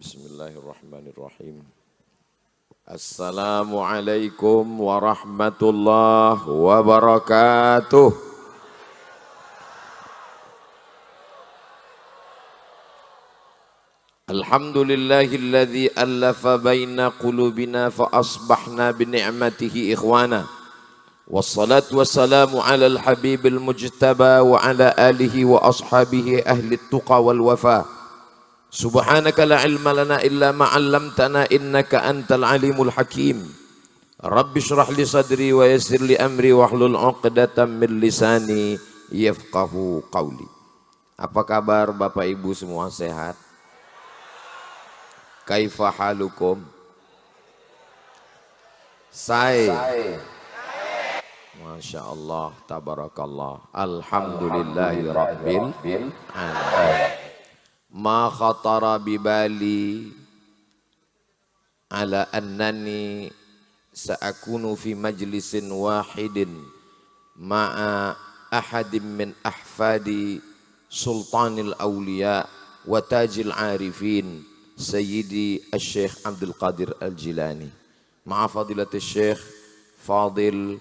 Bismillahirrahmanirrahim. Assalamualaikum warahmatullahi wabarakatuh. Alhamdulillahilladzi allafa baina qulubina fa asbahna bi ni'matihi ikhwana. Wassalatu wassalamu ala al-habibil mujtaba wa ala alihi wa ashabihi ahli tuqa wal wafa. Subhanaka la ilma lana illa ma 'allamtana innaka antal alimul hakim. Rabbi shrah li sadri wa yassir li amri wahlul 'uqdatam min lisani yafqahu qawli. Apa kabar Bapak Ibu semua, sehat? Kaifa halukum? Masya Allah, tabarakallah, alhamdulillahi rabbil alamin. Ma khatara bibali ala annani sa'akunu fi majlisin wahidin ma'a ahadim min ahfadi sultanil awliya wa tajil arifin sayyidi al-syekh Abdul Qadir al-Jilani ma'a fadilatul syekh Fadil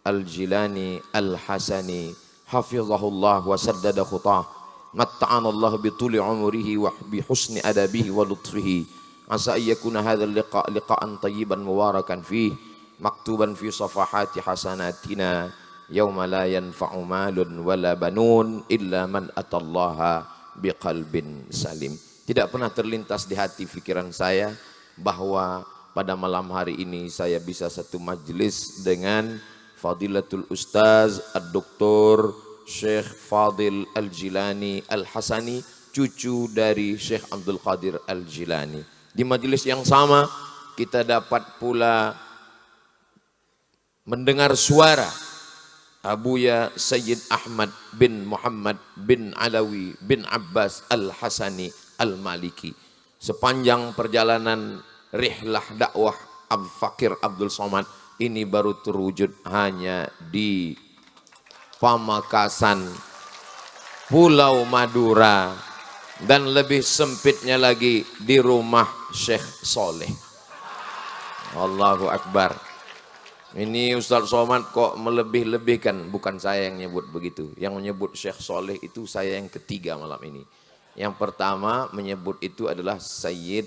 al-Jilani al-Hasani hafizahullah wa saddada khutah. Matta'anallahu bituli umrihi wa bihusni adabihi wa lutfihi. Asa ayyakuna hadzal liqa'an tayyiban mubarakan fihi maktuban fi safahati hasanatina yauma la yanfa'u malun wala banun illa man atallaha biqalbin salim. Tidak pernah terlintas di hati pikiran saya bahwa pada malam hari ini saya bisa satu majlis dengan Fadilatul Ustaz Ad-Doktor Syekh Fadil Al-Jilani Al-Hasani, cucu dari Syekh Abdul Qadir Al-Jilani. Di majelis yang sama kita dapat pula mendengar suara Abuya Sayyid Ahmad bin Muhammad bin Alawi bin Abbas Al-Hasani Al-Maliki. Sepanjang perjalanan rihlah dakwah Fakir Abdul Somad ini baru terwujud hanya di Pamekasan, Pulau Madura, dan lebih sempitnya lagi di rumah Syekh Soleh. Allahu Akbar. Ini Ustaz Somad kok melebih-lebihkan, bukan saya yang nyebut begitu. Yang menyebut Syekh Soleh itu saya yang ketiga malam ini. Yang pertama menyebut itu adalah Sayyid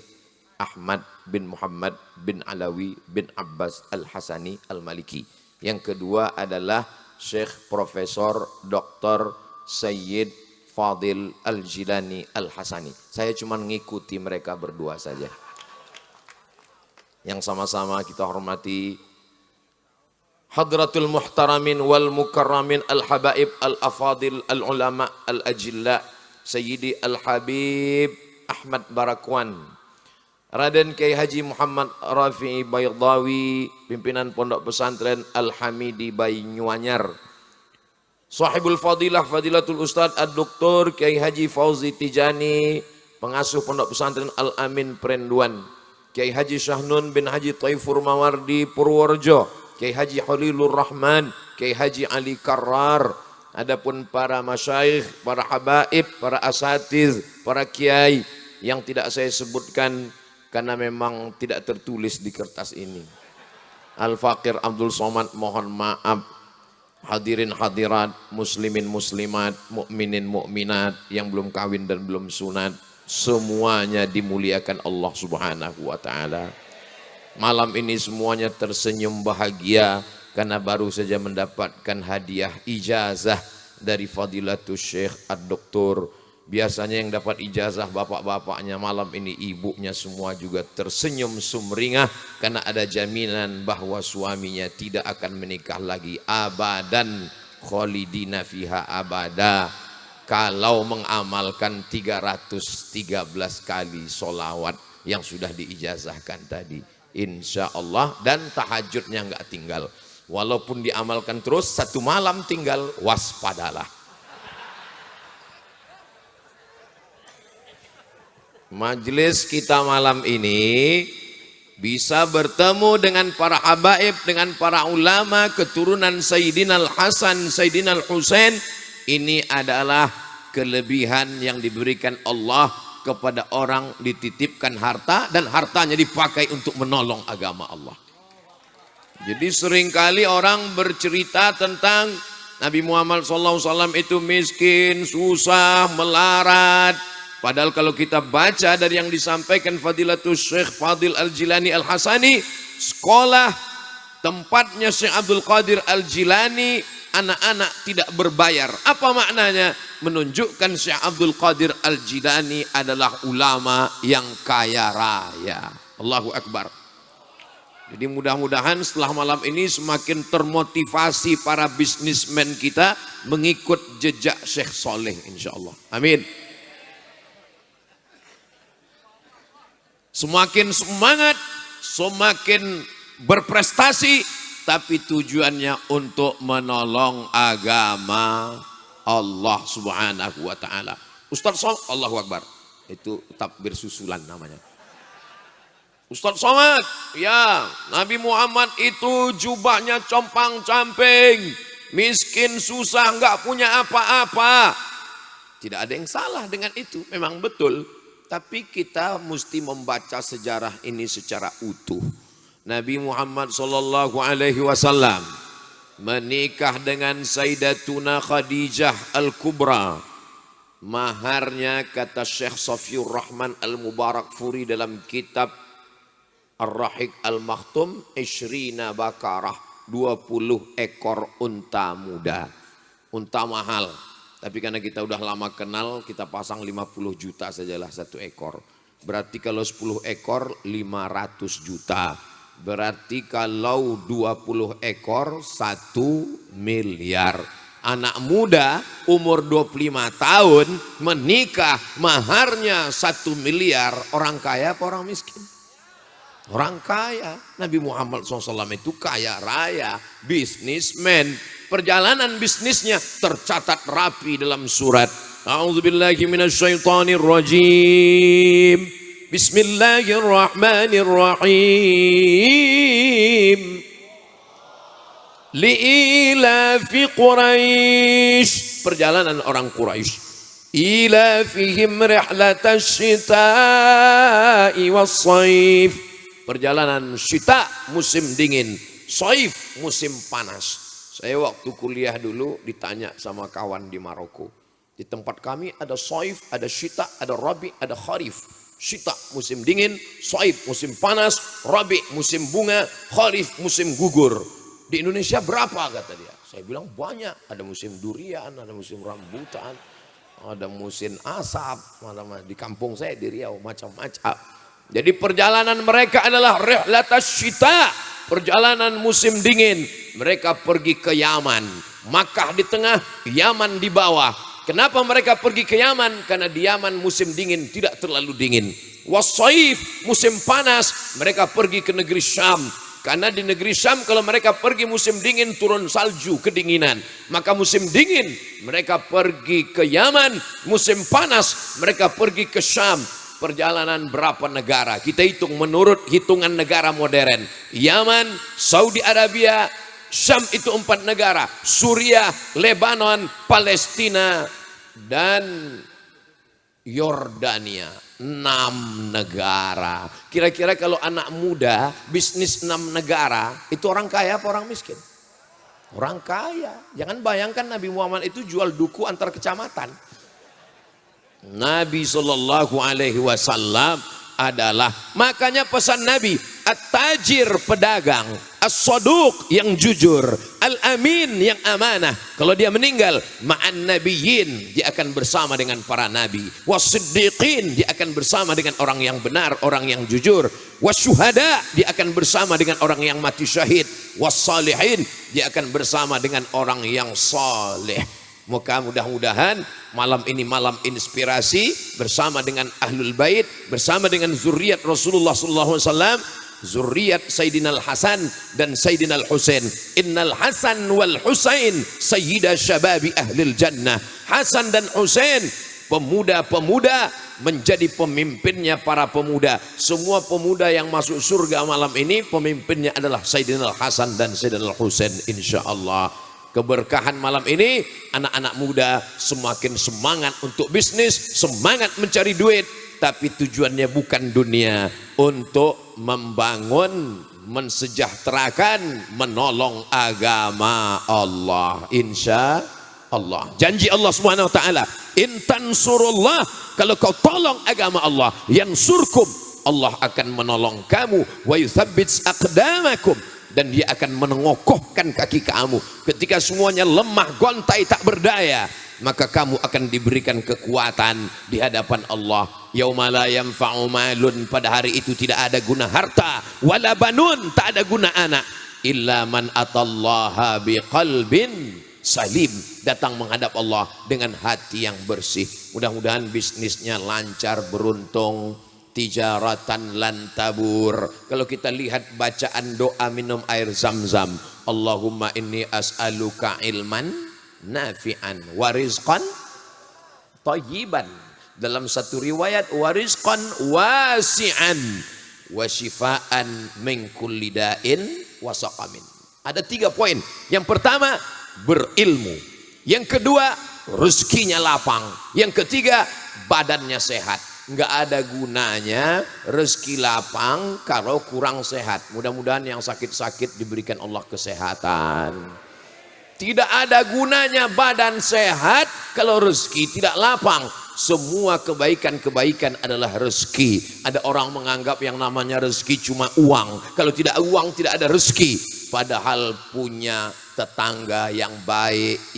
Ahmad bin Muhammad bin Alawi bin Abbas Al-Hasani Al-Maliki. Yang kedua adalah Syekh Profesor Dr. Sayyid Fadil Al-Jilani Al-Hasani. Saya cuma mengikuti mereka berdua saja. Yang sama-sama kita hormati Hadratul Muhtaramin wal Mukarramin Al-Habaib Al-Afadil Al-Ulama Al-Ajilla Sayyidi Al-Habib Ahmad Barakwan, Raden Kiai Haji Muhammad Rafi'i Baydawi, pimpinan Pondok Pesantren Al-Hamidi Banyuanyar. Sahibul Fadilah Fadilatul Ustadz Ad-Doktor Kiai Haji Fauzi Tijani, pengasuh Pondok Pesantren Al-Amin Perenduan. Kiai Haji Syahnun bin Haji Taifur Mawardi Purworejo. Kiai Haji Khalilur Rahman, Kiai Haji Ali Karrar. Adapun para masyayikh, para habaib, para asatiz, para kiai yang tidak saya sebutkan karena memang tidak tertulis di kertas ini. Al-Fakir Abdul Somad mohon maaf. Hadirin hadirat, muslimin muslimat, mukminin mukminat yang belum kawin dan belum sunat, semuanya dimuliakan Allah Subhanahu wa taala. Malam ini semuanya tersenyum bahagia karena baru saja mendapatkan hadiah ijazah dari Fadilatul Syekh Ad-Doktor. Biasanya yang dapat ijazah bapak-bapaknya, malam ini ibunya semua juga tersenyum sumringah karena ada jaminan bahwa suaminya tidak akan menikah lagi abadan khalidina fiha abada kalau mengamalkan 313 kali solawat yang sudah diijazahkan tadi, insya Allah, dan tahajudnya nggak tinggal. Walaupun diamalkan terus, satu malam tinggal, waspadalah. Majelis kita malam ini bisa bertemu dengan para habaib, dengan para ulama keturunan Sayyidina Al-Hasan, Sayyidina Al-Husain. Ini adalah kelebihan yang diberikan Allah kepada orang dititipkan harta dan hartanya dipakai untuk menolong agama Allah. Jadi seringkali orang bercerita tentang Nabi Muhammad SAW itu miskin, susah, melarat. Padahal kalau kita baca dari yang disampaikan Fadilatul Syekh Fadil Al-Jilani Al-Hasani, sekolah tempatnya Syekh Abdul Qadir Al-Jilani, anak-anak tidak berbayar. Apa maknanya? Menunjukkan Syekh Abdul Qadir Al-Jilani adalah ulama yang kaya raya. Allahu Akbar. Jadi mudah-mudahan setelah malam ini semakin termotivasi para bisnismen kita mengikut jejak Syekh Soleh insya Allah. Amin. Semakin semangat, semakin berprestasi, tapi tujuannya untuk menolong agama Allah Subhanahu wa taala. Ustaz Somad, Allahu Akbar. Itu takbir susulan namanya. Ustaz Somad, ya, Nabi Muhammad itu jubahnya compang-camping, miskin, susah, enggak punya apa-apa. Tidak ada yang salah dengan itu, memang betul. Tapi kita mesti membaca sejarah ini secara utuh. Nabi Muhammad sallallahu alaihi wasallam menikah dengan Sayyidatuna Khadijah Al-Kubra. Maharnya kata Syekh Safiur Rahman Al-Mubarakfuri dalam kitab Ar-Rahiq Al-Makhtum, Ishrina Bakarah, 20 ekor unta muda. Unta mahal. Tapi karena kita udah lama kenal, kita pasang 50 juta sajalah satu ekor. Berarti kalau 10 ekor 500 juta. Berarti kalau 20 ekor 1 miliar. Anak muda umur 25 tahun menikah, maharnya 1 miliar. Orang kaya apa orang miskin? Orang kaya. Nabi Muhammad SAW itu kaya raya, bisnismen. Perjalanan bisnisnya tercatat rapi dalam surat. A'udzubillahi minasyaitonirrajim. Bismillahirrahmanirrahim. Li'ilafi Quraisy. Perjalanan orang Quraisy. Ilafihim rihlatash shita'i was-shaif. Perjalanan syita musim dingin, shaif musim panas. Saya waktu kuliah dulu ditanya sama kawan di Maroko. Di tempat kami ada shaif, ada syita, ada rabi, ada kharif. Syita musim dingin, shaif musim panas, rabi musim bunga, kharif musim gugur. Di Indonesia berapa kata dia? Saya bilang banyak. Ada musim durian, ada musim rambutan, ada musim asap. Di kampung saya di Riau macam-macam. Jadi perjalanan mereka adalah rihlatas syita, perjalanan musim dingin. Mereka pergi ke Yaman, Makkah di tengah, Yaman di bawah. Kenapa mereka pergi ke Yaman? Karena di Yaman musim dingin tidak terlalu dingin. Wassaif musim panas, mereka pergi ke negeri Syam. Karena di negeri Syam kalau mereka pergi musim dingin turun salju, kedinginan. Maka musim dingin mereka pergi ke Yaman, musim panas mereka pergi ke Syam. Perjalanan berapa negara? Kita hitung menurut hitungan negara modern. Yaman, Saudi Arabia, Syam itu 4 negara. Suriah, Lebanon, Palestina, dan Yordania. 6 negara. Kira-kira kalau anak muda bisnis 6 negara, itu orang kaya apa orang miskin? Orang kaya. Jangan bayangkan Nabi Muhammad itu jual duku antar kecamatan. Nabi Sallallahu Alaihi Wasallam adalah, makanya pesan Nabi, at-tajir pedagang, as-saduq yang jujur, al-amin yang amanah. Kalau dia meninggal, ma'an nabiyyin, dia akan bersama dengan para nabi, was-siddiqin, dia akan bersama dengan orang yang benar, orang yang jujur, was-syuhada, dia akan bersama dengan orang yang mati syahid, was-salihin, dia akan bersama dengan orang yang saleh. Mudah-mudahan malam ini malam inspirasi bersama dengan Ahlul Bait, bersama dengan zuriat Rasulullah SAW, zuriat Sayyidina Al-Hasan dan Sayyidina Al-Husain. Innal Hasan wal Husain sayyida syababi ahlil jannah. Hasan dan Husain pemuda-pemuda menjadi pemimpinnya para pemuda. Semua pemuda yang masuk surga malam ini pemimpinnya adalah Sayyidina Al-Hasan dan Sayyidina Al-Husain insyaallah. Keberkahan malam ini, anak-anak muda semakin semangat untuk bisnis, semangat mencari duit. tapi tujuannya bukan dunia, untuk membangun, mensejahterakan, menolong agama Allah. Insya Allah. Janji Allah Subhanahu wa taala, in tansurullah, kalau kau tolong agama Allah, yansurkum, Allah akan menolong kamu, wa yutsabbits aqdamakum, dan dia akan mengokohkan kaki kamu. Ketika semuanya lemah, gontai, tak berdaya, maka kamu akan diberikan kekuatan di hadapan Allah. Yauma la yanfa'u malun, pada hari itu tidak ada guna harta, wala banun, tak ada guna anak, illa man atallaha biqalbin salim, datang menghadap Allah dengan hati yang bersih. Mudah-mudahan bisnisnya lancar, beruntung, tijaratan lan tabur. Kalau kita lihat bacaan doa minum air zam-zam, Allahumma inni as'aluka ilman nafi'an wa rizqan thayyiban. Dalam satu riwayat wa rizqan wasi'an wa shifaan min kulli da'in wa saqamin. Ada 3 poin. Yang pertama, berilmu. Yang kedua, rezekinya lapang. Yang ketiga, badannya sehat. Enggak ada gunanya rezeki lapang kalau kurang sehat. Mudah-mudahan yang sakit-sakit diberikan Allah kesehatan. Tidak ada gunanya badan sehat kalau rezeki tidak lapang. Semua kebaikan-kebaikan adalah rezeki. Ada orang menganggap yang namanya rezeki cuma uang. Kalau tidak uang tidak ada rezeki. Padahal punya tetangga yang baik,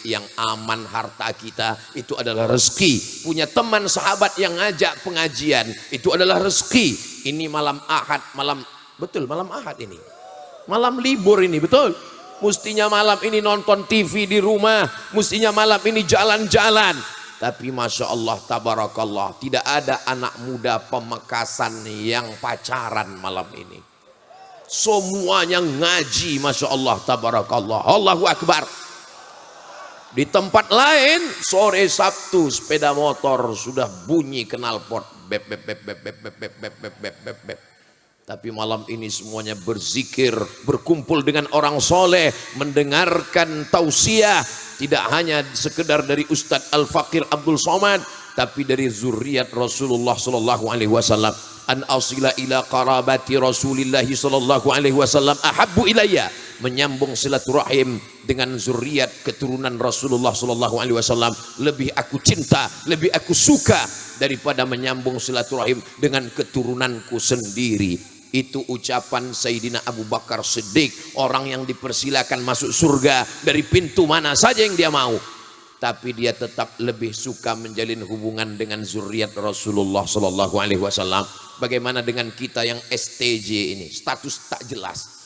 yang aman harta kita, itu adalah rezeki. Punya teman sahabat yang ngajak pengajian, itu adalah rezeki. Ini malam Ahad, betul malam Ahad ini. Malam libur ini, betul. Mestinya malam ini nonton TV di rumah, mestinya malam ini jalan-jalan. Tapi Masya Allah, tabarakallah, tidak ada anak muda Pemekasan yang pacaran malam ini. Semuanya ngaji, Masya Allah, tabarakallah, Allahu Akbar. Di tempat lain sore Sabtu sepeda motor sudah bunyi knalpot, bep bep bep bep bep bep bep bep bep bep bep bep. Tapi malam ini semuanya berzikir, berkumpul dengan orang soleh, mendengarkan tausiah, tidak hanya sekedar dari Ustadz Al-Fakir Abdul Somad, tapi dari zuriat Rasulullah sallallahu alaihi wasallam. An asila ila qarabati Rasulillah sallallahu alaihi wasallam ahabbu ilayya, menyambung silaturahim dengan zuriat keturunan Rasulullah sallallahu alaihi wasallam lebih aku cinta, lebih aku suka daripada menyambung silaturahim dengan keturunanku sendiri. Itu ucapan Sayyidina Abu Bakar Siddiq, orang yang dipersilakan masuk surga dari pintu mana saja yang dia mau, tapi dia tetap lebih suka menjalin hubungan dengan zuriat Rasulullah sallallahu alaihi wasallam. Bagaimana dengan kita yang STJ ini, status tak jelas?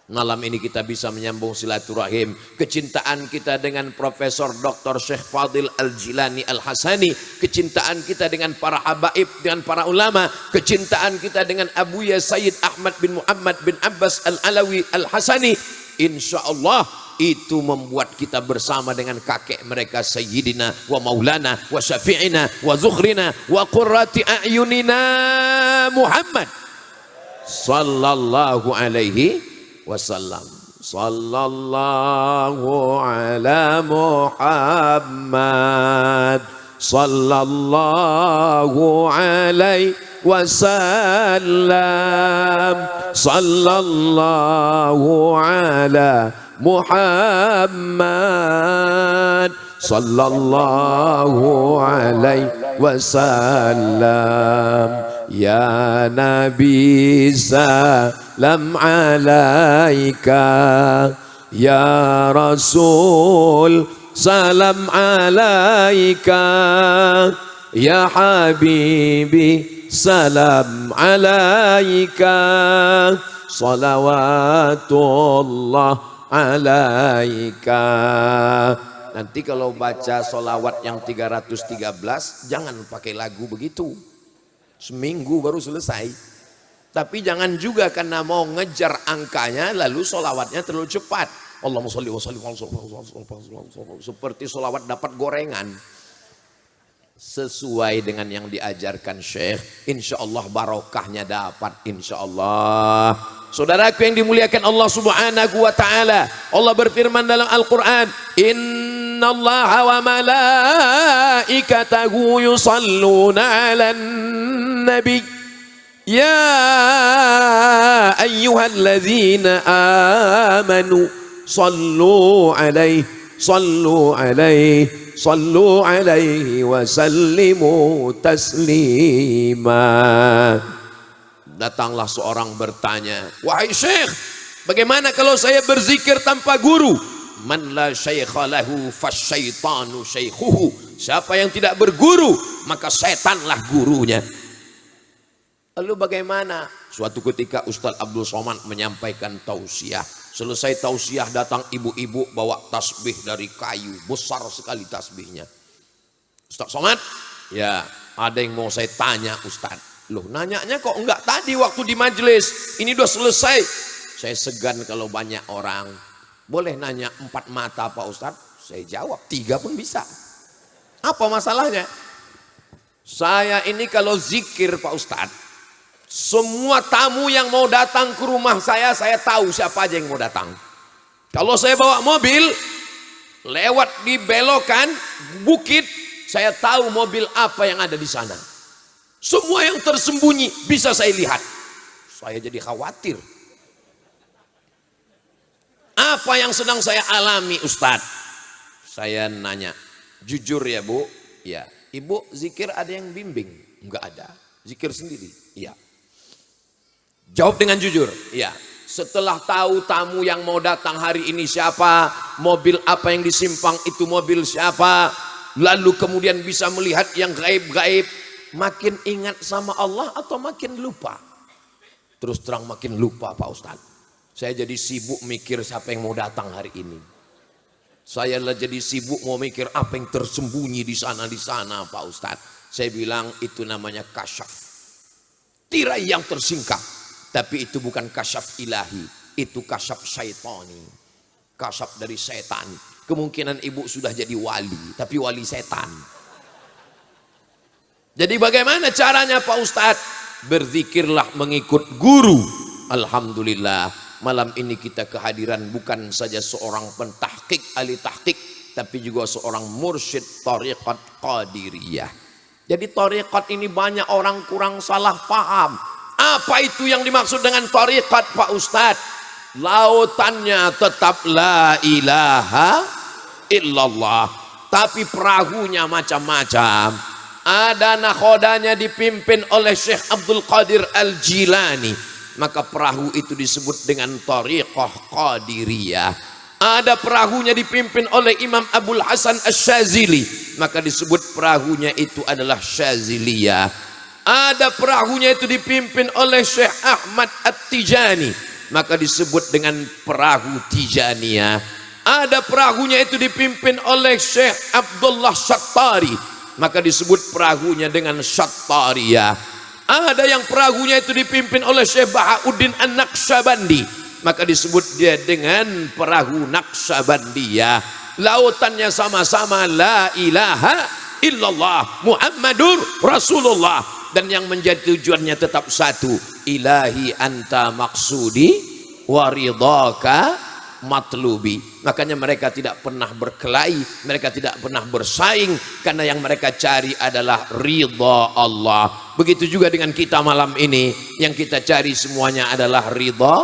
Malam ini kita bisa menyambung silaturahim. Kecintaan kita dengan Profesor Dr. Syekh Fadil Al-Jilani Al-Hasani, kecintaan kita dengan para habaib, dengan para ulama, kecintaan kita dengan Abuya Sayyid Ahmad bin Muhammad bin Abbas Al-Alawi Al-Hasani, insya Allah itu membuat kita bersama dengan kakek mereka Sayyidina wa Maulana wa Syafi'ina wa Zukhrina wa Qurrati A'yunina Muhammad sallallahu alaihi wasallam. Sallallahu ala Muhammad sallallahu alaihi wasallam. Sallallahu ala Muhammad sallallahu alaihi wasallam. Ya Nabi salam alaika, ya Rasul salam alaika, ya Habibi salam alaika, salawatullah alaika. Nanti kalau baca solawat yang 313 jangan pakai lagu begitu, seminggu baru selesai. Tapi jangan juga karena mau ngejar angkanya lalu solawatnya terlalu cepat. Allahumma sholli wa sallim seperti solawat dapat gorengan. Sesuai dengan yang diajarkan Syekh, insya Allah barokahnya dapat, insya Allah. Saudaraku yang dimuliakan Allah Subhanahu wa ta'ala, Allah berfirman dalam Al-Quran, innallaha wa malaikatahu yusalluna 'alan nabi ya ayyuhalladzina amanu sallu alaihi wa sallimu taslima. Datanglah seorang bertanya, wahai syekh, bagaimana kalau saya berzikir tanpa guru? Man la syaikha lahu fasyaitanu syaikhuhu. Siapa yang tidak berguru, maka setanlah gurunya. Lalu bagaimana? Suatu ketika Ustaz Abdul Somad menyampaikan tausiah. Selesai tausiah datang ibu-ibu bawa tasbih dari kayu. Besar sekali tasbihnya. Ustaz Somad, ya ada yang mau saya tanya Ustaz. Loh nanyanya kok enggak tadi waktu di majelis. Ini udah selesai. Saya segan kalau banyak orang. Boleh nanya 4 mata Pak Ustaz? Saya jawab 3 pun bisa. Apa masalahnya? Saya ini kalau zikir Pak Ustaz, semua tamu yang mau datang ke rumah saya tahu siapa aja yang mau datang. Kalau saya bawa mobil, lewat di belokan bukit, saya tahu mobil apa yang ada di sana. Semua yang tersembunyi bisa saya lihat. Saya jadi khawatir. Apa yang sedang saya alami Ustadz? Saya nanya, jujur ya Bu? Ya. Ibu zikir ada yang bimbing? Enggak ada. Zikir sendiri? Iya. Jawab dengan jujur. Iya. Setelah tahu tamu yang mau datang hari ini siapa, mobil apa yang disimpang itu mobil siapa, lalu kemudian bisa melihat yang gaib-gaib, makin ingat sama Allah atau makin lupa? Terus terang makin lupa Pak Ustadz. Saya jadi sibuk mikir siapa yang mau datang hari ini. Saya jadi sibuk mau mikir apa yang tersembunyi di sana Pak Ustadz. Saya bilang itu namanya kasyaf. Tirai yang tersingkap. Tapi itu bukan kasyaf ilahi. Itu kasyaf syaitani. Kasyaf dari setan. Kemungkinan ibu sudah jadi wali. Tapi wali setan. Jadi bagaimana caranya Pak Ustadz? Berzikirlah mengikut guru. Alhamdulillah. Malam ini kita kehadiran bukan saja seorang pentahqiq, ahli tahqiq, tapi juga seorang mursyid tariqat qadiriyah. Jadi tariqat ini banyak orang kurang salah paham. Apa itu yang dimaksud dengan tariqat Pak Ustadz? Lautannya tetap la ilaha illallah, tapi perahunya macam-macam. Ada nakhodanya dipimpin oleh Syekh Abdul Qadir Al-Jilani, maka perahu itu disebut dengan tariqah qadiriyah. Ada perahunya dipimpin oleh Imam Abul Hasan Asy-Syadzili, maka disebut perahunya itu adalah Syadziliyah. Ada perahunya itu dipimpin oleh Syekh Ahmad At-Tijani, maka disebut dengan perahu Tijaniyah. Ada perahunya itu dipimpin oleh Syekh Abdullah Syattari, maka disebut perahunya dengan Syattariyah. Ada yang perahunya itu dipimpin oleh Syekh Bahauddin An-Naqsyabandi, maka disebut dia dengan perahu Naqsyabandiyah. Lautannya sama-sama la ilaha illallah Muhammadur Rasulullah, dan yang menjadi tujuannya tetap satu, ilahi anta maksudi waridhaka matlubi. Makanya mereka tidak pernah berkelahi, mereka tidak pernah bersaing, karena yang mereka cari adalah ridha Allah. Begitu juga dengan kita malam ini, yang kita cari semuanya adalah ridha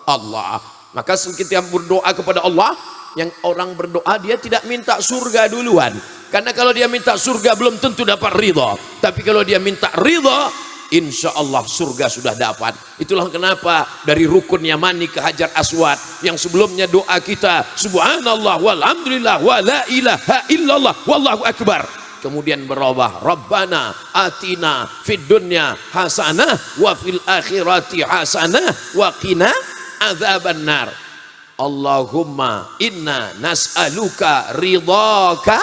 Allah. Maka kita berdoa kepada Allah, yang orang berdoa dia tidak minta surga duluan, karena kalau dia minta surga belum tentu dapat ridha. Tapi kalau dia minta ridha, insya Allah surga sudah dapat. Itulah kenapa dari rukun Yamani ke Hajar Aswad, yang sebelumnya doa kita subhanallah walhamdulillah wa la ilaha illallah wallahu akbar, kemudian berubah Rabbana atina fid dunya hasanah wa fil akhirati hasanah wa qina adzabannar. Allahumma inna nas'aluka ridhaka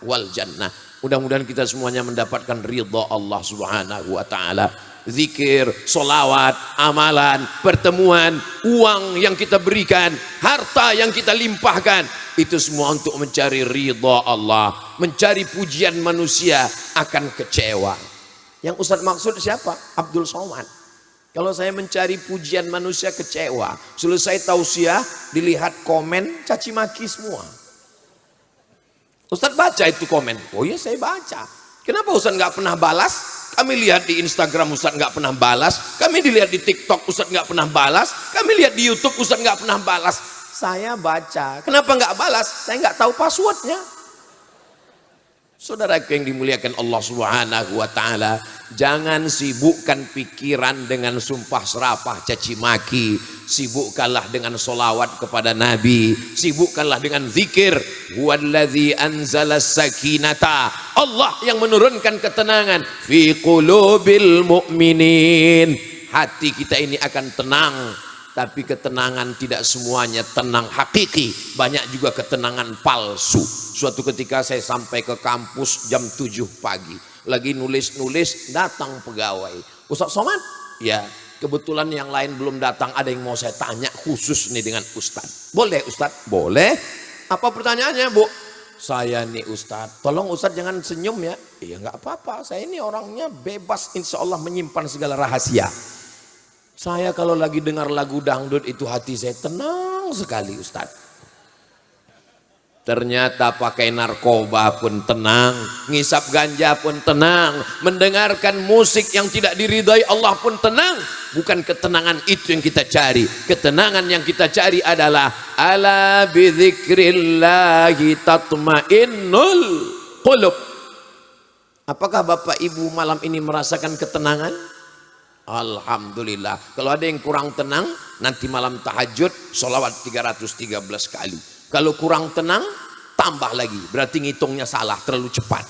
wal jannah. Mudah-mudahan kita semuanya mendapatkan ridha Allah Subhanahu wa taala. Zikir, solawat, amalan, pertemuan, uang yang kita berikan, harta yang kita limpahkan, itu semua untuk mencari ridha Allah. Mencari pujian manusia akan kecewa. Yang Ustadz maksud siapa? Abdul Somad. Kalau saya mencari pujian manusia kecewa, selesai tausiah dilihat komen caci maki semua. Ustadz baca itu komen. Oh iya saya baca. Kenapa Ustadz nggak pernah balas? Kami lihat di Instagram Ustadz nggak pernah balas. Kami dilihat di TikTok Ustadz nggak pernah balas. Kami lihat di YouTube Ustadz nggak pernah balas. Saya baca. Kenapa nggak balas? Saya nggak tahu passwordnya. Saudaraku yang dimuliakan Allah Subhanahu wa taala, jangan sibukkan pikiran dengan sumpah serapah caci maki, sibukkanlah dengan solawat kepada Nabi, sibukkanlah dengan zikir. Huwallazi anzala sakinata, Allah yang menurunkan ketenangan fi qulubil mu'minin. Hati kita ini akan tenang, tapi ketenangan tidak semuanya tenang hakiki, banyak juga ketenangan palsu. Suatu ketika saya sampai ke kampus jam 7 pagi, lagi nulis-nulis, datang pegawai. Ustaz Somad? Ya, kebetulan yang lain belum datang, ada yang mau saya tanya khusus nih dengan Ustaz. Boleh Ustaz? Boleh. Apa pertanyaannya Bu? Saya nih Ustaz, tolong Ustaz jangan senyum ya. Iya nggak apa-apa, saya ini orangnya bebas, insya Allah menyimpan segala rahasia. Saya kalau lagi dengar lagu dangdut itu hati saya tenang sekali Ustaz. Ternyata pakai narkoba pun tenang, ngisap ganja pun tenang, mendengarkan musik yang tidak diridhai Allah pun tenang. Bukan ketenangan itu yang kita cari. Ketenangan yang kita cari adalah ala bidzikrillahi tatmainnul qulub. Apakah Bapak Ibu malam ini merasakan ketenangan? Alhamdulillah. Kalau ada yang kurang tenang, nanti malam tahajud sholawat 313 kali. Kalau kurang tenang, tambah lagi. Berarti ngitungnya salah, terlalu cepat.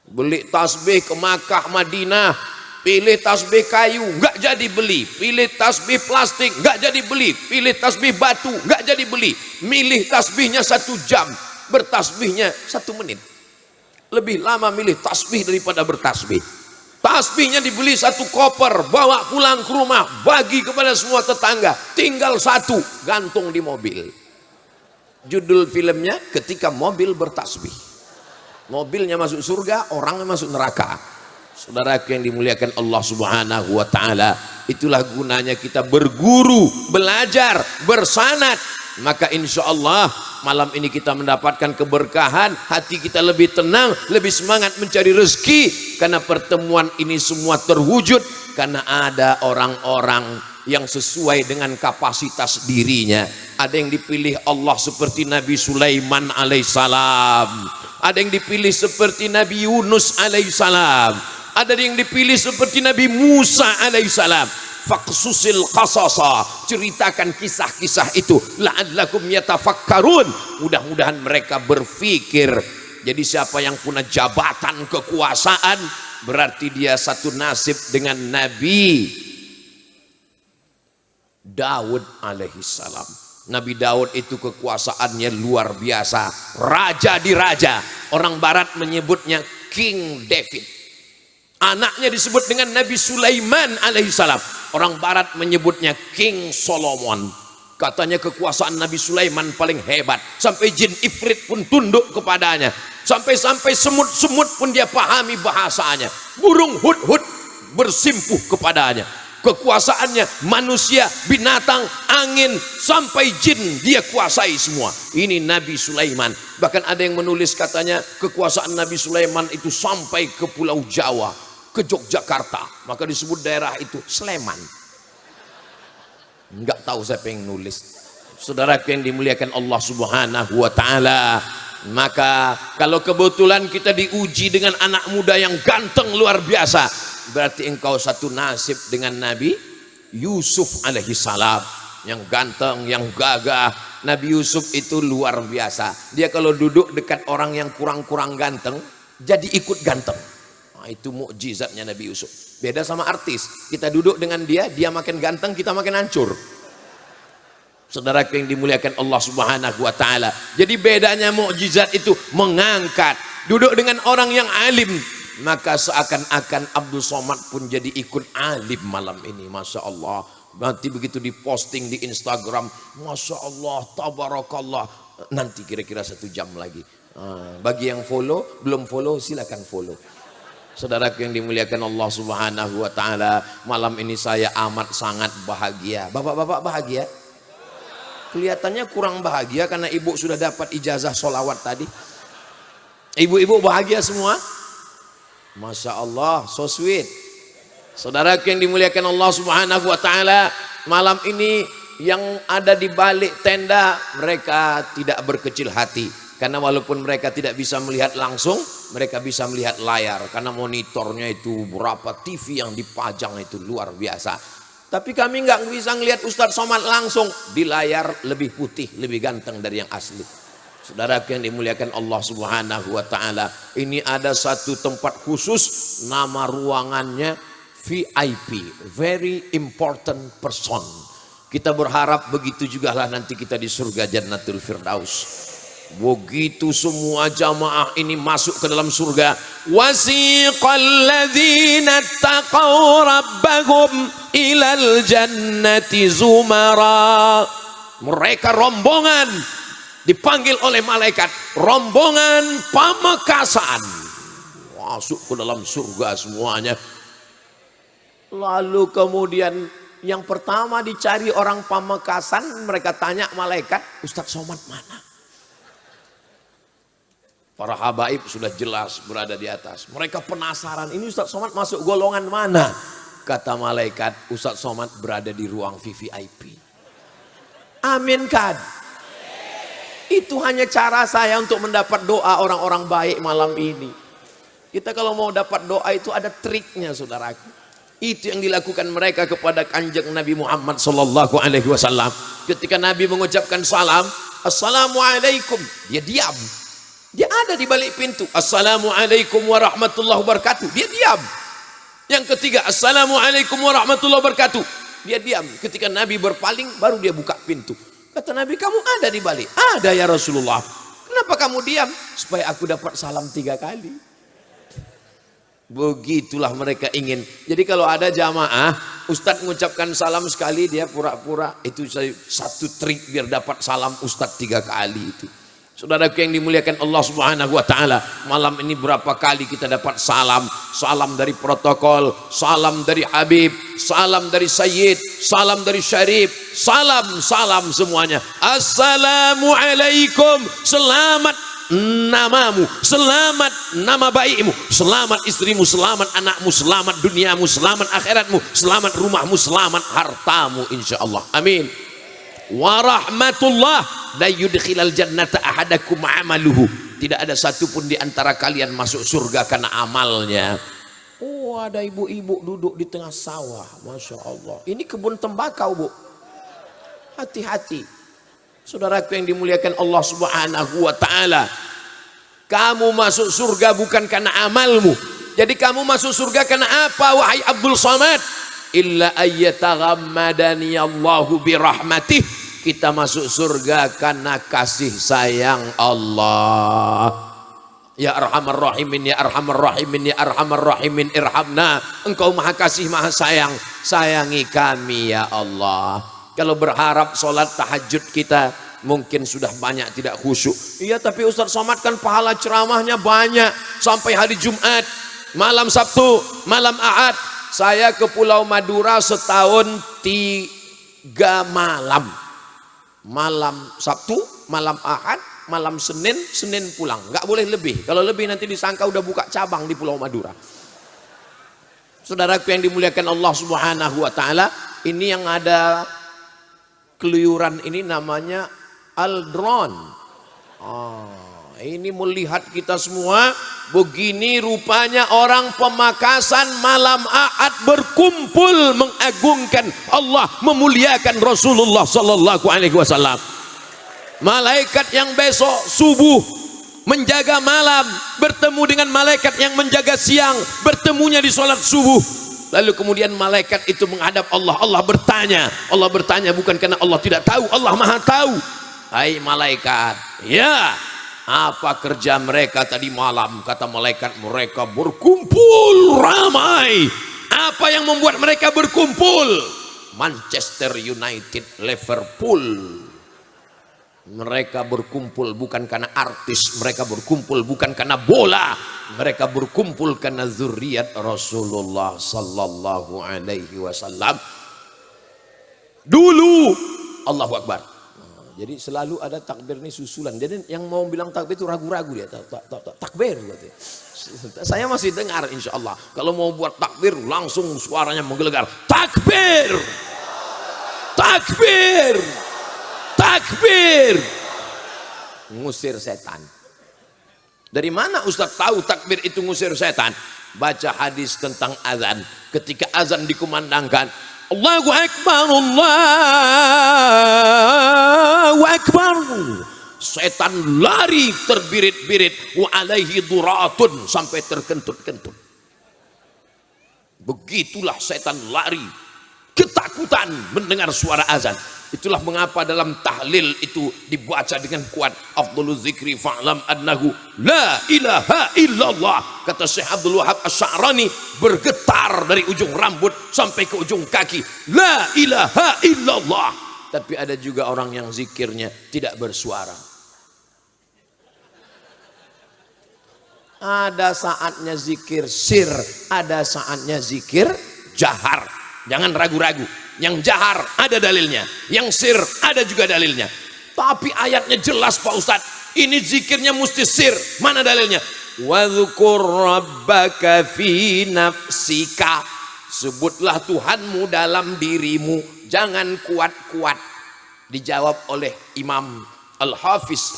Beli tasbih ke Makkah, Madinah, pilih tasbih kayu, nggak jadi beli. Pilih tasbih plastik, nggak jadi beli. Pilih tasbih batu, nggak jadi beli. Milih tasbihnya 1 jam, bertasbihnya 1 menit. Lebih lama milih tasbih daripada bertasbih. Tasbihnya dibeli 1 koper, bawa pulang ke rumah, bagi kepada semua tetangga. Tinggal 1, gantung di mobil. Judul filmnya Ketika Mobil Bertasbih. Mobilnya masuk surga, orangnya masuk neraka. Saudaraku yang dimuliakan Allah Subhanahu wa taala, itulah gunanya kita berguru, belajar, bersanad. Maka insya Allah malam ini kita mendapatkan keberkahan, hati kita lebih tenang, lebih semangat mencari rezeki. Karena pertemuan ini semua terwujud karena ada orang-orang yang sesuai dengan kapasitas dirinya. Ada yang dipilih Allah seperti Nabi Sulaiman alaihissalam, ada yang dipilih seperti Nabi Yunus alaihissalam, ada yang dipilih seperti Nabi Musa alaihissalam. Faqsusil qasasa, ceritakan kisah-kisah itu la'allakum yatafakkarun, mudah-mudahan mereka berpikir. Jadi siapa yang punya jabatan kekuasaan berarti dia satu nasib dengan Nabi Daud alaihissalam. Nabi Daud itu kekuasaannya luar biasa, raja di raja. Orang barat menyebutnya King David. Anaknya disebut dengan Nabi Sulaiman alaihissalam. Orang barat menyebutnya King Solomon. Katanya kekuasaan Nabi Sulaiman paling hebat, sampai jin ifrit pun tunduk kepadanya, sampai-sampai semut-semut pun dia pahami bahasanya, burung hud-hud bersimpuh kepadanya. Kekuasaannya manusia, binatang, angin, sampai jin dia kuasai semua. Ini Nabi Sulaiman. Bahkan ada yang menulis katanya kekuasaan Nabi Sulaiman itu sampai ke Pulau Jawa, ke Yogyakarta. Maka disebut daerah itu Sleman. Enggak tahu siapa yang nulis. Saudaraku yang dimuliakan Allah Subhanahu wa taala, maka kalau kebetulan kita diuji dengan anak muda yang ganteng luar biasa, berarti engkau satu nasib dengan Nabi Yusuf alaihissalam, yang ganteng, yang gagah. Nabi Yusuf itu luar biasa. Dia kalau duduk dekat orang yang kurang-kurang ganteng, jadi ikut ganteng. Nah, itu mukjizatnya Nabi Yusuf. Beda sama artis, kita duduk dengan dia, dia makin ganteng, kita makin hancur. Saudara yang dimuliakan Allah Subhanahu wa taala. Jadi bedanya mukjizat itu mengangkat. Duduk dengan orang yang alim, maka seakan-akan Abdul Somad pun jadi ikut alim malam ini. Masya Allah. Nanti begitu diposting di Instagram, Masya Allah, tabarakallah. Nanti kira-kira 1 jam lagi. Bagi yang follow, belum follow silakan follow. Saudara yang dimuliakan Allah Subhanahu wa taala, malam ini saya amat sangat bahagia. Bapak-bapak bahagia? Kelihatannya kurang bahagia karena ibu sudah dapat ijazah solawat tadi. Ibu-ibu bahagia semua? Masya Allah, so sweet. Saudara yang dimuliakan Allah Subhanahu wa taala, malam ini yang ada di balik tenda mereka tidak berkecil hati, karena walaupun mereka tidak bisa melihat langsung, mereka bisa melihat layar karena monitornya itu berapa TV yang dipajang itu luar biasa. Tapi kami nggak bisa ngelihat Ustadz Somad langsung, di layar lebih putih, lebih ganteng dari yang asli. Saudara yang dimuliakan Allah Subhanahu wa taala, ini ada satu tempat khusus, nama ruangannya VIP, very important person. Kita berharap begitu juga lah nanti kita di surga Jannatul Firdaus. Begitu semua jamaah ini masuk ke dalam surga, wasiqal ladzina taqaw rabbahum ilal jannati zumara. Mereka rombongan dipanggil oleh malaikat, rombongan pamekasan, masuk ke dalam surga semuanya. Lalu kemudian yang pertama dicari orang pamekasan, mereka tanya malaikat, Ustadz Somad mana? Para habaib sudah jelas berada di atas. Mereka penasaran, ini Ustadz Somad masuk golongan mana? Kata malaikat, Ustadz Somad berada di ruang VVIP. Amin kan? Itu hanya cara saya untuk mendapat doa orang-orang baik malam ini. Kita kalau mau dapat doa itu ada triknya, saudaraku. Itu yang dilakukan mereka kepada kanjeng Nabi Muhammad sallallahu alaihi wasallam. Ketika Nabi mengucapkan salam, Assalamualaikum, dia diam. Dia ada di balik pintu. Assalamualaikum warahmatullahi wabarakatuh, dia diam. Yang ketiga, Assalamualaikum warahmatullahi wabarakatuh, dia diam. Ketika Nabi berpaling, baru dia buka pintu. Kata Nabi, kamu ada di balik? Ada ya Rasulullah. Kenapa kamu diam? Supaya aku dapat salam 3 kali. Begitulah mereka ingin. Jadi kalau ada jamaah, Ustadz mengucapkan salam sekali, dia pura-pura. Itu satu trik biar dapat salam Ustadz 3 kali itu. Saudaraku yang dimuliakan Allah Subhanahu wa taala, malam ini berapa kali kita dapat salam? Salam dari protokol, salam dari Habib, salam dari Sayyid, salam dari Syarif, salam semuanya. Assalamualaikum, selamat namamu, selamat nama baikmu, selamat istrimu, selamat anakmu, selamat duniamu, selamat akhiratmu, selamat rumahmu, selamat hartamu, insyaallah. Amin. Warahmatullah la yudkhilal jannata ahadakum amaluhu. Tidak ada satupun di antara kalian masuk surga karena amalnya. Oh, ada ibu-ibu duduk di tengah sawah, Masya Allah. Ini kebun tembakau, Bu. Hati-hati. Saudaraku yang dimuliakan Allah Subhanahu wa taala, kamu masuk surga bukan karena amalmu. Jadi kamu masuk surga karena apa, wahai Abdul Somad? Illa ayyataghammadani Allahu birahmatih. Kita masuk surga karena kasih sayang Allah. Ya Arhamar Rahimin, ya Arhamar Rahimin, ya Arhamar Rahimin, irhamna. Engkau maha kasih, maha sayang, sayangi kami ya Allah. Kalau berharap sholat tahajud kita mungkin sudah banyak tidak khusyuk. Iya, tapi Ustadz Somad kan pahala ceramahnya banyak. Sampai hari Jumat, malam Sabtu, malam Ahad. Saya ke Pulau Madura setahun 3 malam. Malam Sabtu, malam Ahad, malam Senin, Senin pulang. Nggak boleh lebih. Kalau lebih nanti disangka udah buka cabang di Pulau Madura. Saudaraku yang dimuliakan Allah Subhanahu wa taala, ini yang ada keluyuran ini namanya Aldron. Ini melihat kita semua. Begini rupanya orang Pamekasan malam Ahad berkumpul mengagungkan Allah, memuliakan Rasulullah sallallahu alaihi wasallam. Malaikat yang besok subuh menjaga malam bertemu dengan malaikat yang menjaga siang, bertemunya di sholat subuh. Lalu kemudian malaikat itu menghadap Allah. Allah bertanya bukan karena Allah tidak tahu, Allah maha tahu. Hai malaikat, ya, apa kerja mereka tadi malam? Kata malaikat, mereka berkumpul ramai. Apa yang membuat mereka berkumpul? Manchester United, Liverpool. Mereka berkumpul bukan karena artis, mereka berkumpul bukan karena bola, mereka berkumpul karena zuriat Rasulullah sallallahu alaihi wasallam. Dulu, Allahu Akbar. Jadi selalu ada takbir ini susulan. Jadi yang mau bilang takbir itu ragu-ragu dia. Takbir gitu. Saya masih dengar insya Allah. Kalau mau buat takbir langsung suaranya menggelegar. Takbir! Takbir! Takbir! Ngusir setan. Dari mana Ustaz tahu takbir itu ngusir setan? Baca hadis tentang azan. Ketika azan dikumandangkan, Allahu Akbar, Allahu Akbar. Setan lari terbirit-birit, wa alaihi duratun, sampai terkentut-kentut. Begitulah setan lari, ketakutan mendengar suara azan. Itulah mengapa dalam tahlil itu dibaca dengan kuat. Afdhalul zikri fa'lam annahu la ilaha illallah. Kata Syekh Abdul Wahab Asy'arani, bergetar dari ujung rambut sampai ke ujung kaki. La ilaha illallah. Tapi ada juga orang yang zikirnya tidak bersuara. Ada saatnya zikir sir, ada saatnya zikir jahar. Jangan ragu-ragu. Yang jahar ada dalilnya, yang sir ada juga dalilnya. Tapi ayatnya jelas Pak Ustadz, ini zikirnya mesti sir. Mana dalilnya? Wadhkur rabbaka fi nafsika. Sebutlah Tuhanmu dalam dirimu, jangan kuat-kuat. Dijawab oleh Imam Al-Hafiz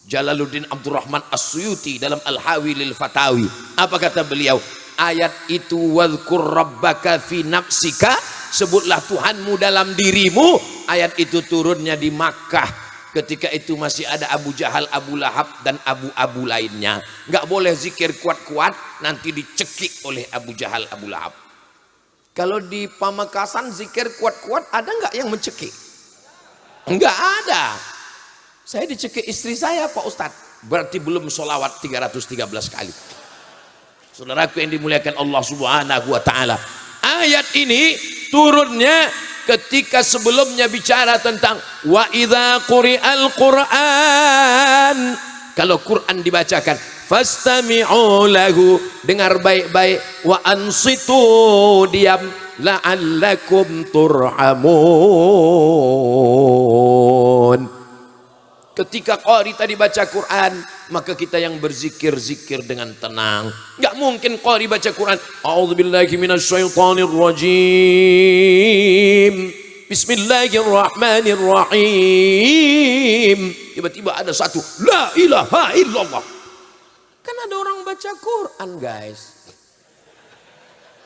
Jalaluddin Abdurrahman As-Suyuti dalam Al-Hawi lil Fatawi. Apa kata beliau? Ayat itu wadhkur rabbaka fi nafsika, sebutlah Tuhanmu dalam dirimu. Ayat itu turunnya di Makkah. Ketika itu masih ada Abu Jahal, Abu Lahab dan abu-abu lainnya. Nggak boleh zikir kuat-kuat, nanti dicekik oleh Abu Jahal, Abu Lahab. Kalau di Pamekasan zikir kuat-kuat, ada nggak yang mencekik? Nggak ada. Saya dicekik istri saya Pak Ustadz. Berarti belum sholawat 313 kali. Saudaraku yang dimuliakan Allah Subhanahu wa Ta'ala, ayat ini turunnya ketika sebelumnya bicara tentang wa idza quri'al Qur'an, kalau Quran dibacakan fastami'u lahu, dengar baik-baik, wa ansitu, diam, la'allakum turhamun. Ketika qari tadi baca Quran, maka kita yang berzikir-zikir dengan tenang. Enggak mungkin qari baca Quran, a'udzubillahi minasyaitonir rajim, bismillahirrahmanirrahim, tiba-tiba ada satu la ilaha illallah. Kan ada orang baca Quran, guys.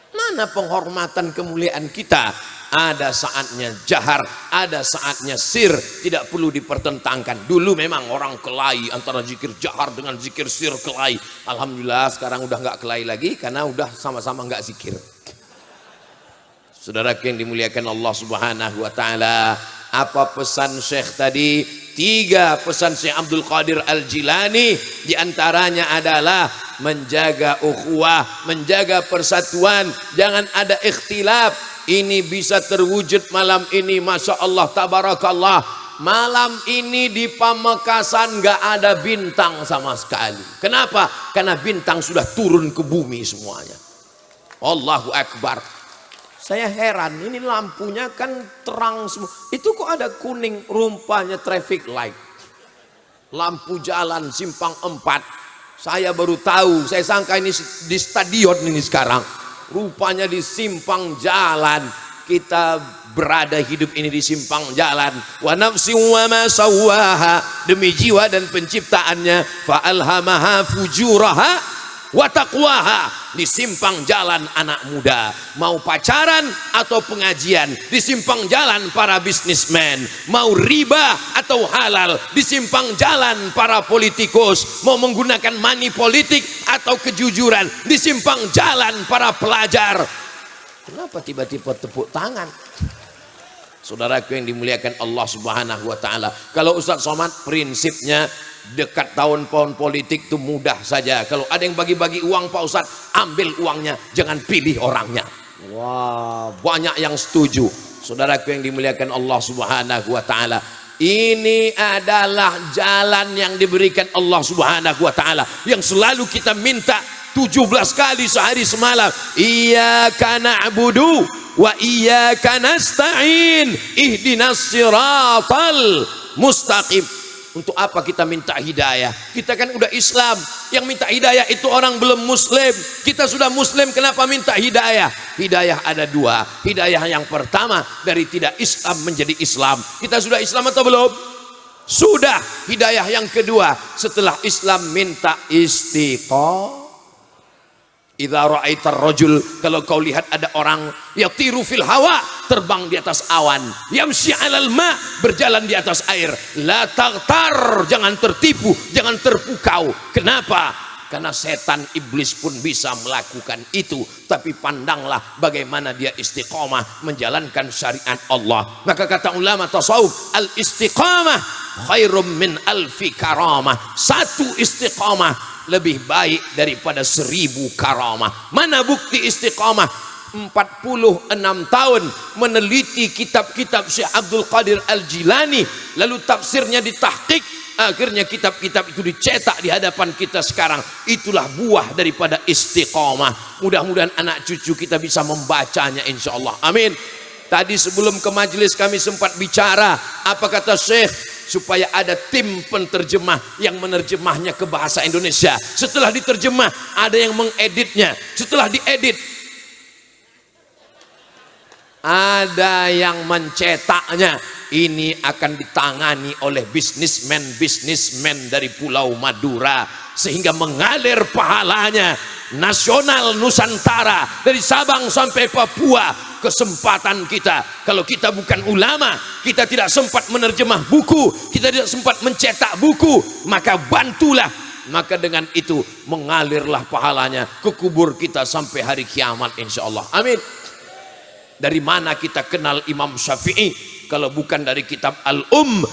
Mana penghormatan kemuliaan kita? Ada saatnya jahar, ada saatnya sir, tidak perlu dipertentangkan. Dulu memang orang kelahi antara zikir jahar dengan zikir sir, kelahi. Alhamdulillah sekarang udah nggak kelahi lagi karena udah sama-sama nggak zikir. Saudara yang dimuliakan Allah Subhanahu wa Ta'ala, apa pesan Syekh tadi? 3 pesan Syekh Abdul Qadir Al-Jilani, diantaranya adalah menjaga ukhuwah, menjaga persatuan, jangan ada ikhtilaf. Ini bisa terwujud malam ini, Masya Allah, Tabarakallah. Malam ini di Pamekasan gak ada bintang sama sekali. Kenapa? Karena bintang sudah turun ke bumi semuanya. Allahu Akbar. Saya heran, ini lampunya kan terang semua. Itu kok ada kuning, rumpanya traffic light. Lampu jalan simpang 4. Saya baru tahu, saya sangka ini di stadion ini sekarang. Rupanya di simpang jalan. Kita berada hidup ini di simpang jalan. Wa nafsi wa ma sawwaha, demi jiwa dan penciptaannya. Fa alhamaha fujuraha wa taqwaha. Di simpang jalan anak muda, mau pacaran atau pengajian, di simpang jalan para bisnismen, mau riba atau halal, di simpang jalan para politikus, mau menggunakan money politik atau kejujuran, di simpang jalan para pelajar. Kenapa tiba-tiba tepuk tangan? Saudaraku yang dimuliakan Allah Subhanahu wa Ta'ala, kalau Ustaz Somad prinsipnya dekat tahun-tahun politik itu mudah saja. Kalau ada yang bagi-bagi uang Pak Ustaz, ambil uangnya, jangan pilih orangnya. Wah, banyak yang setuju. Saudaraku yang dimuliakan Allah Subhanahu wa Ta'ala, ini adalah jalan yang diberikan Allah Subhanahu wa Ta'ala, yang selalu kita minta 17 kali sehari semalam. Iyyaka na'budu wa iyyaka nasta'in, ihdinas siratal mustaqim. Untuk apa kita minta hidayah? Kita kan udah Islam. Yang minta hidayah itu orang belum muslim. Kita sudah muslim, kenapa minta hidayah? Hidayah ada dua. Hidayah yang pertama dari tidak Islam menjadi Islam. Kita sudah Islam atau belum? Sudah. Hidayah yang kedua setelah Islam minta istiqomah. Idza ra'aitar rajul, kalau kau lihat ada orang yatiru fil hawa, terbang di atas awan, yamshi 'alal ma, berjalan di atas air, la taghtar, jangan tertipu, jangan terpukau. Kenapa? Karena setan iblis pun bisa melakukan itu, tapi pandanglah bagaimana dia istiqomah menjalankan syariat Allah. Maka kata ulama tasawuf, al istiqamah khairum min alfi karamah. Satu istiqamah lebih baik daripada 1000 karamah. Mana bukti istiqamah? 46 tahun meneliti kitab-kitab Syekh Abdul Qadir Al-Jilani, lalu tafsirnya ditahqiq, akhirnya kitab-kitab itu dicetak di hadapan kita sekarang. Itulah buah daripada istiqamah. Mudah-mudahan anak cucu kita bisa membacanya insyaallah. Amin. Tadi sebelum ke majelis kami sempat bicara, apa kata Syekh? Supaya ada tim penterjemah yang menerjemahnya ke bahasa Indonesia. Setelah diterjemah, ada yang mengeditnya. Setelah diedit, ada yang mencetaknya. Ini akan ditangani oleh bisnismen dari Pulau Madura, sehingga mengalir pahalanya nasional Nusantara dari Sabang sampai Papua. Kesempatan kita, kalau kita bukan ulama, kita tidak sempat menerjemah buku, kita tidak sempat mencetak buku, maka bantulah, maka dengan itu mengalirlah pahalanya ke kubur kita sampai hari kiamat insyaallah. Amin. Dari mana kita kenal Imam Syafi'i kalau bukan dari kitab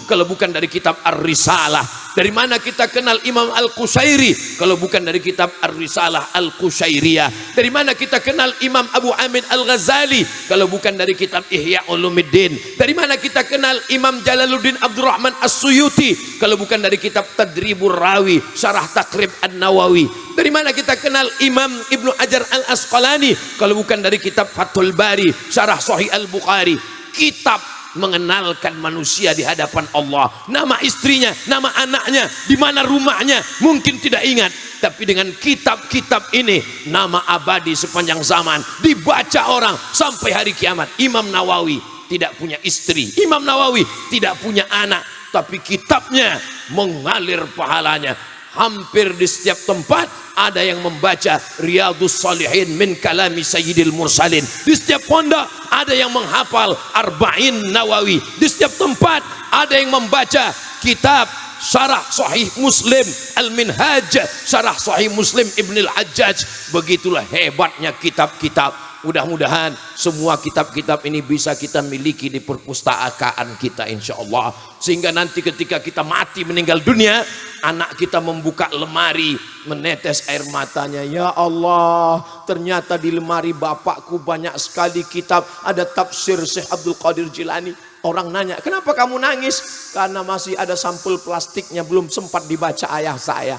kalau bukan dari kitab Ar-Risalah? Dari mana kita kenal Imam Al-Qusairi kalau bukan dari kitab Ar-Risalah Al-Qusairiyah? Dari mana kita kenal Imam Abu Hamid Al-Ghazali kalau bukan dari kitab Ihya Ulumuddin? Dari mana kita kenal Imam Jalaluddin Abdurrahman As-Suyuti kalau bukan dari kitab Tadribur Rawi Syarah Taqrib An-Nawawi? Dari mana kita kenal Imam Ibnu Hajar Al-Asqalani kalau bukan dari kitab Fathul Bari Syarah Sahih Al-Bukhari? Kitab mengenalkan manusia di hadapan Allah. Nama istrinya, nama anaknya, di mana rumahnya, mungkin tidak ingat. Tapi dengan kitab-kitab ini, nama abadi sepanjang zaman, dibaca orang sampai hari kiamat. Imam Nawawi tidak punya istri, Imam Nawawi tidak punya anak, tapi kitabnya mengalir pahalanya. Hampir di setiap tempat ada yang membaca Riyadhus Shalihin min kalami Sayyidil Mursalin. Di setiap pondok ada yang menghafal Arba'in Nawawi. Di setiap tempat ada yang membaca kitab Syarah Sahih Muslim Al-Minhaj, Syarah Sahih Muslim Ibn Al-Hajjaj. Begitulah hebatnya kitab-kitab. Mudah-mudahan semua kitab-kitab ini bisa kita miliki di perpustakaan kita insyaallah, sehingga nanti ketika kita mati meninggal dunia, anak kita membuka lemari menetes air matanya, ya Allah, ternyata di lemari bapakku banyak sekali kitab, ada tafsir Syekh Abdul Qadir Jilani. Orang nanya, kenapa kamu nangis? Karena masih ada sampul plastiknya belum sempat dibaca ayah saya.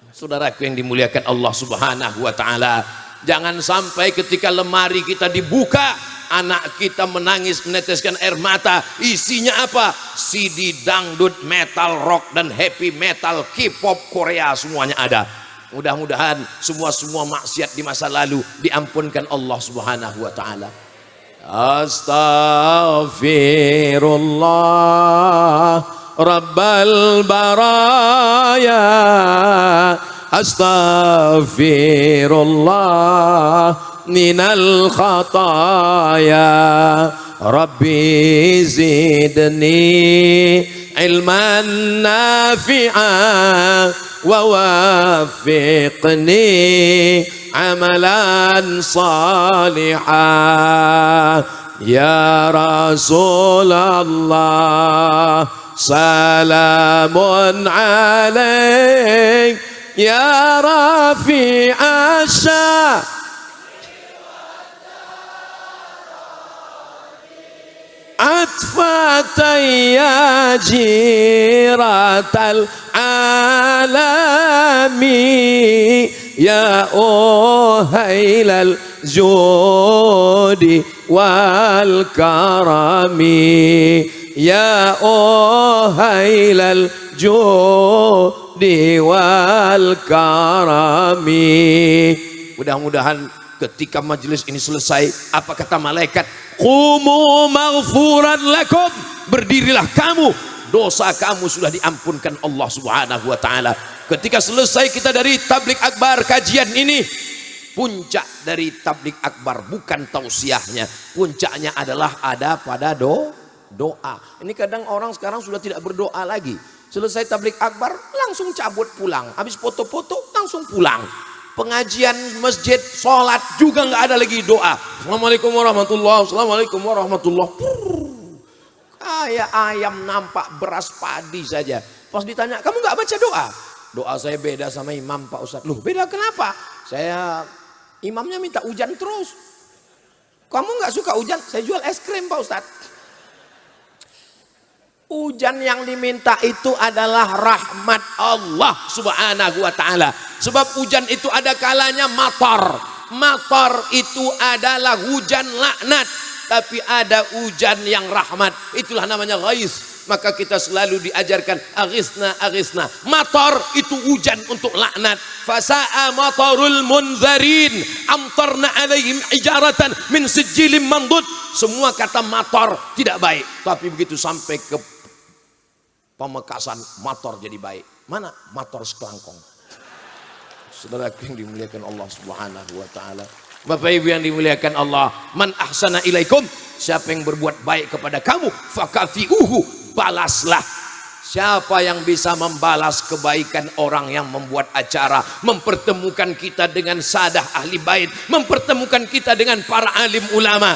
Saudaraku yang dimuliakan Allah Subhanahu wa taala, jangan sampai ketika lemari kita dibuka, anak kita menangis meneteskan air mata. Isinya apa? CD dangdut, metal rock, dan happy metal, K-pop Korea, semuanya ada. Mudah-mudahan semua maksiat di masa lalu diampunkan Allah Subhanahu wa taala. Astaghfirullah Rabbal baraya, astaghfirullah minal khataya, Rabbi zidni ilman nafi'a wa wafiqni amalan salihah. Ya Rasulullah salamun alaik, ya Rafi'a syah atfatay ya jiratal alami, ya uhailal judi wal karami, ya ohailal judi wal karami. Mudah-mudahan ketika majelis ini selesai, apa kata malaikat? Qumu maghfuran lakum, berdirilah kamu, dosa kamu sudah diampunkan Allah Subhanahu wa taala. Ketika selesai kita dari tablik akbar kajian ini, puncak dari tablik akbar bukan tausiahnya, puncaknya adalah ada pada doa. Ini kadang orang sekarang sudah tidak berdoa lagi. Selesai tablik akbar langsung cabut pulang, habis foto-foto langsung pulang. Pengajian masjid, sholat juga nggak ada lagi doa. Assalamualaikum warahmatullahi wabarakatuh. Assalamualaikum warahmatullahi wabarakatuh. Kayak ayam nampak beras padi saja. Pas ditanya, kamu nggak baca doa? Doa saya beda sama imam Pak Ustadz. Loh beda kenapa? Saya imamnya minta hujan terus. Kamu nggak suka hujan? Saya jual es krim Pak Ustadz. Hujan yang diminta itu adalah rahmat Allah Subhanahu wa ta'ala. Sebab hujan itu ada kalanya matar. Matar itu adalah hujan laknat. Tapi ada hujan yang rahmat. Itulah namanya ghais. Maka kita selalu diajarkan aghisna, aghisna. Matar itu hujan untuk laknat. Fasa'a matarul munzarin. Amtarna alaihim ijaratan min sijilin mandud. Semua kata matar tidak baik. Tapi begitu sampai ke Pamekasan, matar jadi baik. Mana? Matar sekelangkong. Saudara yang dimuliakan Allah Subhanahu wa ta'ala. Bapak Ibu yang dimuliakan Allah, man ahsana ilaikum, siapa yang berbuat baik kepada kamu, fakafiuhu, balaslah. Siapa yang bisa membalas kebaikan orang yang membuat acara, mempertemukan kita dengan sadah ahli bait, mempertemukan kita dengan para alim ulama,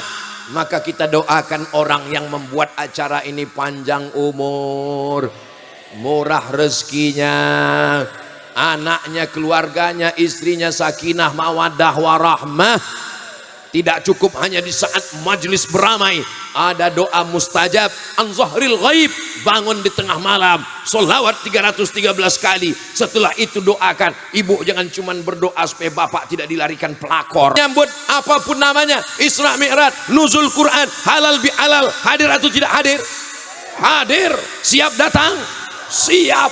maka kita doakan orang yang membuat acara ini panjang umur, murah rezekinya, anaknya, keluarganya, istrinya sakinah, mawaddah, warahmah. Tidak cukup hanya di saat majelis beramai, ada doa mustajab an zahril ghaib, bangun di tengah malam, sholawat 313 kali. Setelah itu doakan, ibu jangan cuman berdoa supaya bapak tidak dilarikan pelakor. Nyambut apapun namanya, Isra Mi'raj, nuzul Quran, halal bihalal, hadir atau tidak hadir? Hadir. Siap datang? Siap.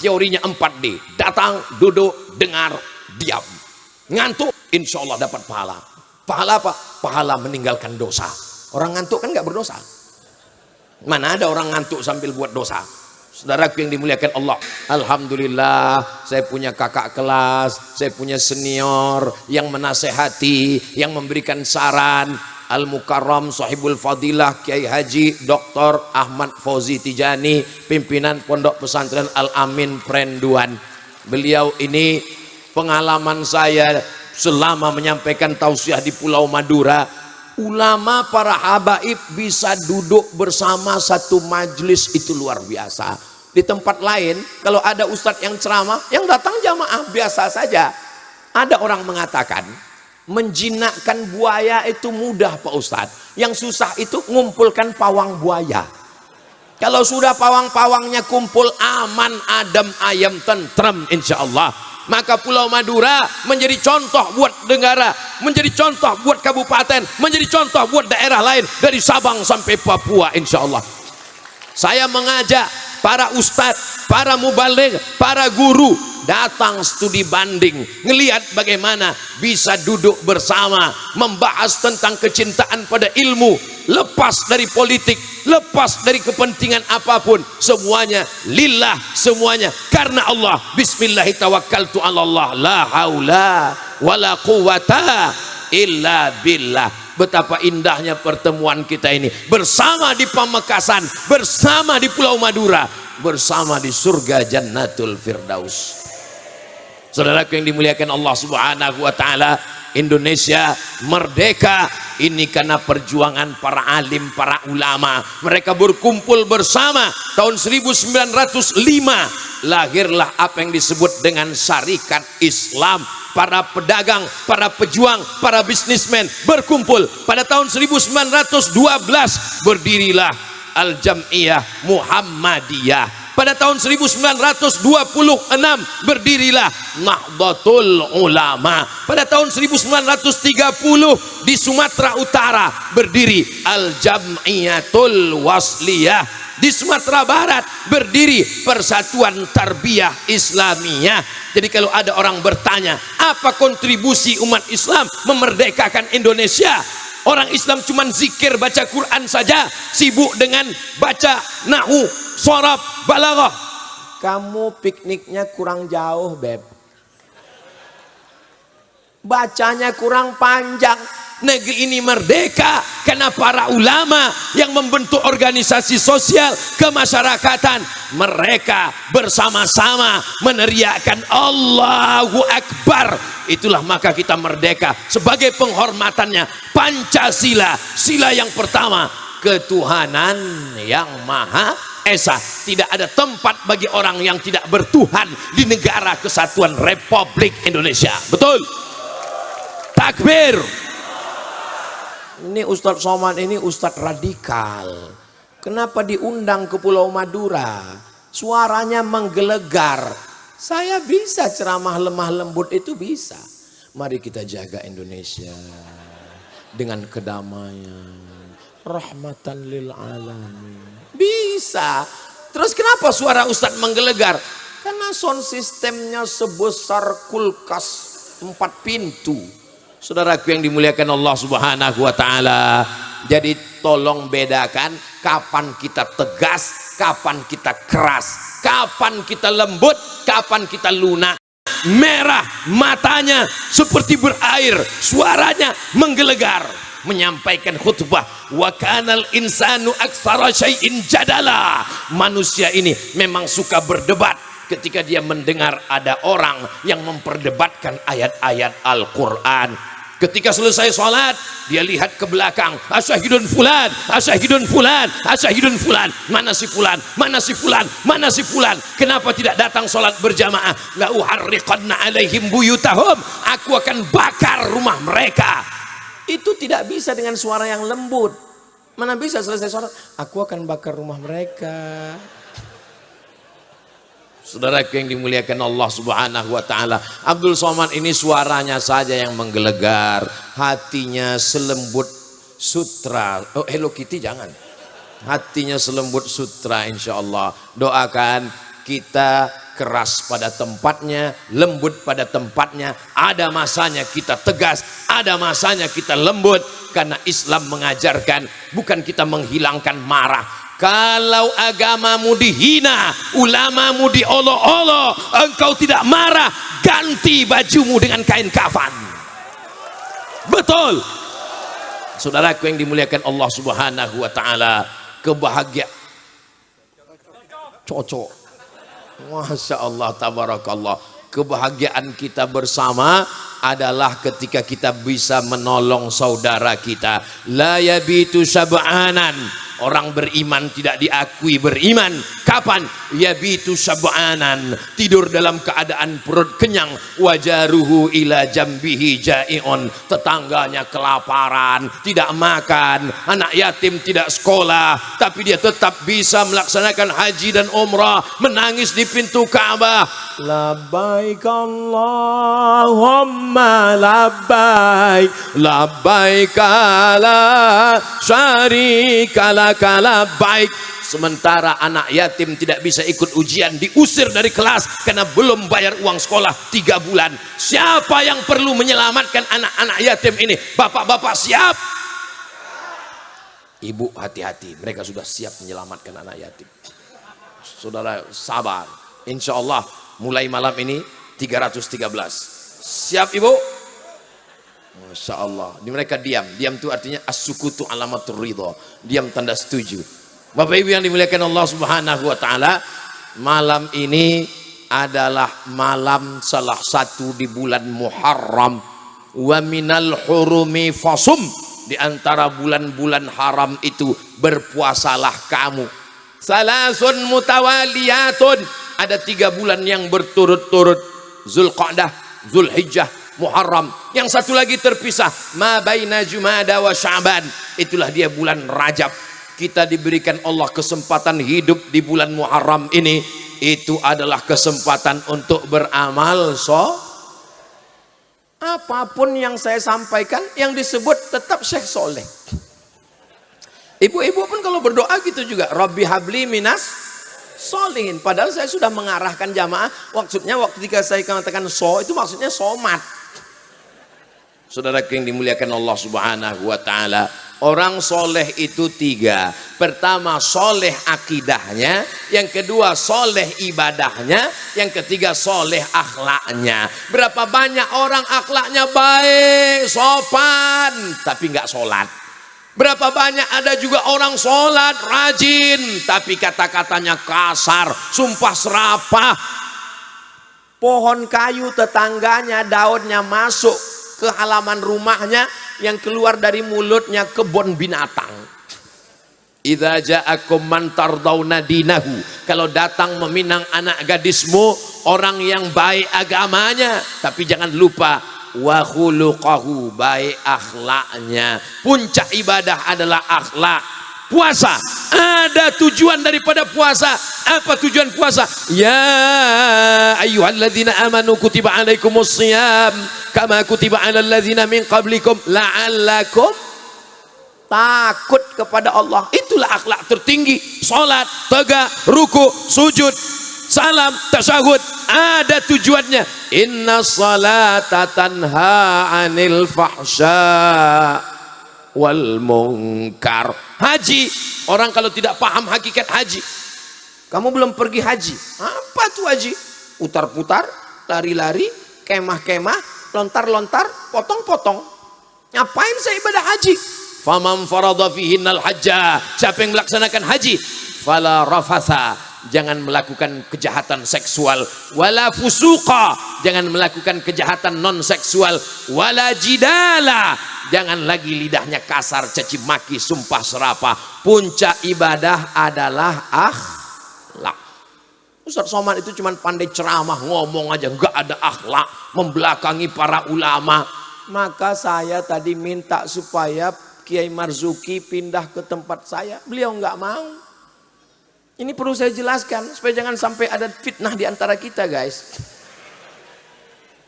Teorinya 4D, datang, duduk, dengar, diam. Ngantuk, insya Allah dapat pahala. Pahala apa? Pahala meninggalkan dosa. Orang ngantuk kan nggak berdosa. Mana ada orang ngantuk sambil buat dosa? Saudaraku yang dimuliakan Allah, alhamdulillah saya punya kakak kelas, saya punya senior yang menasehati, yang memberikan saran. Al-Mukarram Sahibul Fadilah Kiai Haji Dr. Ahmad Fauzi Tijani, pimpinan Pondok Pesantren Al-Amin Prenduan. Beliau ini pengalaman saya selama menyampaikan tausiah di Pulau Madura, ulama para habaib bisa duduk bersama satu majelis, itu luar biasa. Di tempat lain kalau ada ustadz yang ceramah, yang datang jamaah biasa saja. Ada orang mengatakan menjinakkan buaya itu mudah Pak Ustadz, yang susah itu ngumpulkan pawang buaya. Kalau sudah pawang-pawangnya kumpul, aman, adem, ayam, tentrem insya Allah. Maka Pulau Madura menjadi contoh buat negara, menjadi contoh buat kabupaten, menjadi contoh buat daerah lain dari Sabang sampai Papua insya Allah. Saya mengajak para ustadz, para mubaligh, para guru datang studi banding, ngelihat bagaimana bisa duduk bersama membahas tentang kecintaan pada ilmu, lepas dari politik, lepas dari kepentingan apapun, semuanya lillah, semuanya karena Allah. Bismillahi tawakkaltu ala Allah, la haula wala quwata illa billah. Betapa indahnya pertemuan kita ini bersama di Pamekasan, bersama di Pulau Madura, bersama di surga Jannatul Firdaus. Saudaraku yang dimuliakan Allah Subhanahu wa ta'ala, Indonesia merdeka ini karena perjuangan para alim, para ulama. Mereka berkumpul bersama. Tahun 1905 lahirlah apa yang disebut dengan Syarikat Islam. Para pedagang, para pejuang, para bisnismen berkumpul. Pada tahun 1912 berdirilah Al-Jam'iyah Muhammadiyah. Pada tahun 1926 berdirilah Nahdlatul Ulama. Pada tahun 1930 di Sumatera Utara berdiri Al-Jam'iyatul Wasliyah. di Sumatera Barat berdiri Persatuan Tarbiyah Islamiyah. Jadi kalau ada orang bertanya, apa kontribusi umat Islam memerdekakan Indonesia? Orang Islam cuma zikir baca Quran saja, sibuk dengan baca nahwu, shorab, balaghah. Kamu pikniknya kurang jauh, Beb. Bacanya kurang panjang. Negeri ini merdeka karena para ulama yang membentuk organisasi sosial kemasyarakatan. Mereka bersama-sama meneriakkan Allahu Akbar. Itulah maka kita merdeka. Sebagai penghormatannya Pancasila, sila yang pertama, ketuhanan yang Maha Esa. Tidak ada tempat bagi orang yang tidak bertuhan di negara kesatuan Republik Indonesia. Betul? Takbir. Ini Ustadz Somad ini Ustadz radikal. Kenapa diundang ke Pulau Madura? Suaranya menggelegar. Saya bisa ceramah lemah lembut, itu bisa. Mari kita jaga Indonesia dengan kedamaian, rahmatan lil alamin. Bisa. Terus kenapa suara Ustadz menggelegar? Karena sound sistemnya sebesar kulkas 4 pintu. Saudaraku yang dimuliakan Allah Subhanahu wa taala. Jadi tolong bedakan kapan kita tegas, kapan kita keras, kapan kita lembut, kapan kita lunak. Merah matanya seperti berair, suaranya menggelegar, menyampaikan khutbah. Wa kanal insanu aktsara syai'in jadala. Manusia ini memang suka berdebat ketika dia mendengar ada orang yang memperdebatkan ayat-ayat Al-Quran. Ketika selesai sholat, dia lihat ke belakang, asyahidun fulan, asyahidun fulan, asyahidun fulan. Mana si fulan, mana si fulan, mana si fulan. Kenapa tidak datang sholat berjamaah? La uharriqanna alaihim buyutahum. Aku akan bakar rumah mereka. Itu tidak bisa dengan suara yang lembut. Mana bisa selesai sholat, aku akan bakar rumah mereka. Saudaraku yang dimuliakan Allah Subhanahu wa taala, Abdul Somad ini suaranya saja yang menggelegar, hatinya selembut sutra. Oh, Hello Kitty jangan. Hatinya selembut sutra, insyaallah. Doakan kita keras pada tempatnya, lembut pada tempatnya. Ada masanya kita tegas, ada masanya kita lembut, karena Islam mengajarkan bukan kita menghilangkan marah. Kalau agamamu dihina, ulamamu diolok-olok, engkau tidak marah, ganti bajumu dengan kain kafan. Betul. Saudaraku yang dimuliakan Allah Subhanahu wa taala, kebahagiaan cocok. Masya Allah, tabarakallah. Kebahagiaan kita bersama adalah ketika kita bisa menolong saudara kita. La yabitu sab'anan. Orang beriman tidak diakui beriman. Kapan? Yabitu sab'anan. Tidur dalam keadaan perut kenyang. Wajaruhu ila jambihi ja'i'un. Tetangganya kelaparan, tidak makan. Anak yatim tidak sekolah, tapi dia tetap bisa melaksanakan haji dan umrah. Menangis di pintu Ka'bah. Labbaik Allahumma labbaik. Labbaik la syarika laka labbaik. Sementara anak yatim tidak bisa ikut ujian, diusir dari kelas karena belum bayar uang sekolah 3 bulan. Siapa yang perlu menyelamatkan anak-anak yatim ini? Bapak-bapak siap? Ibu hati-hati, mereka sudah siap menyelamatkan anak yatim. Saudara sabar, insya Allah mulai malam ini 313. Siap ibu? Masya Allah. Ini mereka diam. Diam itu artinya as-sukutu alamatur ridho. Diam tanda setuju. Bapak ibu yang dimuliakan Allah Subhanahu wa taala, malam ini adalah malam salah satu di bulan Muharram. Wa minal hurumi fasum. Di antara bulan-bulan haram itu berpuasalah kamu. Salasun mutawaliyatun. Ada 3 bulan yang berturut-turut. Zulqa'dah, Zulhijjah, Muharram. Yang satu lagi terpisah, ma baina Jumada wa Sya'ban. Itulah dia bulan Rajab. Kita diberikan Allah kesempatan hidup di bulan Muharram ini. Itu adalah kesempatan untuk beramal apapun yang saya sampaikan yang disebut tetap Syekh Soleh. Ibu-ibu pun kalau berdoa gitu juga, Rabbi habli minas solihin. Padahal saya sudah mengarahkan jamaah, maksudnya waktu ketika saya katakan itu maksudnya somat. Saudara yang dimuliakan Allah Subhanahu wa taala, orang soleh itu 3. Pertama soleh akidahnya, yang kedua soleh ibadahnya, yang ketiga soleh akhlaknya. Berapa banyak orang akhlaknya baik, sopan, tapi nggak sholat. Berapa banyak ada juga orang sholat rajin, tapi kata-katanya kasar, sumpah serapah. Pohon kayu tetangganya daunnya masuk ke halaman rumahnya, yang keluar dari mulutnya kebun binatang. Idza ja'akum man tardawna dinahu, kalau datang meminang anak gadismu orang yang baik agamanya, tapi jangan lupa wa khuluqahu, baik akhlaknya. Puncak ibadah adalah akhlak. Puasa, ada tujuan daripada puasa. Apa tujuan puasa? Ya ayyuhalladzina amanu kutiba alaikumus shiyam kama kutiba alal ladzina min qablikum la'allakum, takut kepada Allah. Itulah akhlak tertinggi. Salat, tegak, ruku, sujud, salam, tasyahud, ada tujuannya. Inna salata tanha 'anil fahsya wal munkar. Haji, orang kalau tidak paham hakikat haji, kamu belum pergi haji, apa tuh haji? Putar-putar, lari-lari, kemah-kemah, lontar-lontar, potong-potong. Ngapain saya ibadah haji? Faman farada fihinnal hajja, siapa yang melaksanakan haji, fala rafatha, jangan melakukan kejahatan seksual, wala fusuqa, jangan melakukan kejahatan non seksual, wala jidala, jangan lagi lidahnya kasar, caci maki, sumpah serapah. Puncak ibadah adalah akhlak. Ustaz Somad itu cuma pandai ceramah, ngomong aja, nggak ada akhlak, membelakangi para ulama. Maka saya tadi minta supaya Kiai Marzuki pindah ke tempat saya, beliau nggak mau. Ini perlu saya jelaskan supaya jangan sampai ada fitnah di antara kita, guys.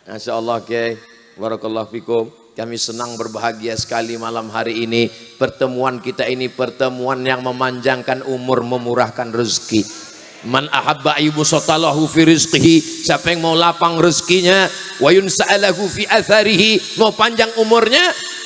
Masya Allah, Kiai, barakallahu fikum. Kami senang berbahagia sekali malam hari ini. Pertemuan kita ini pertemuan yang memanjangkan umur, memurahkan rezeki. Man ahabba ayyubsatalahu fi rizqihi, siapa yang mau lapang rezekinya, wa yunsa'alahu fi atharihi, mau panjang umurnya,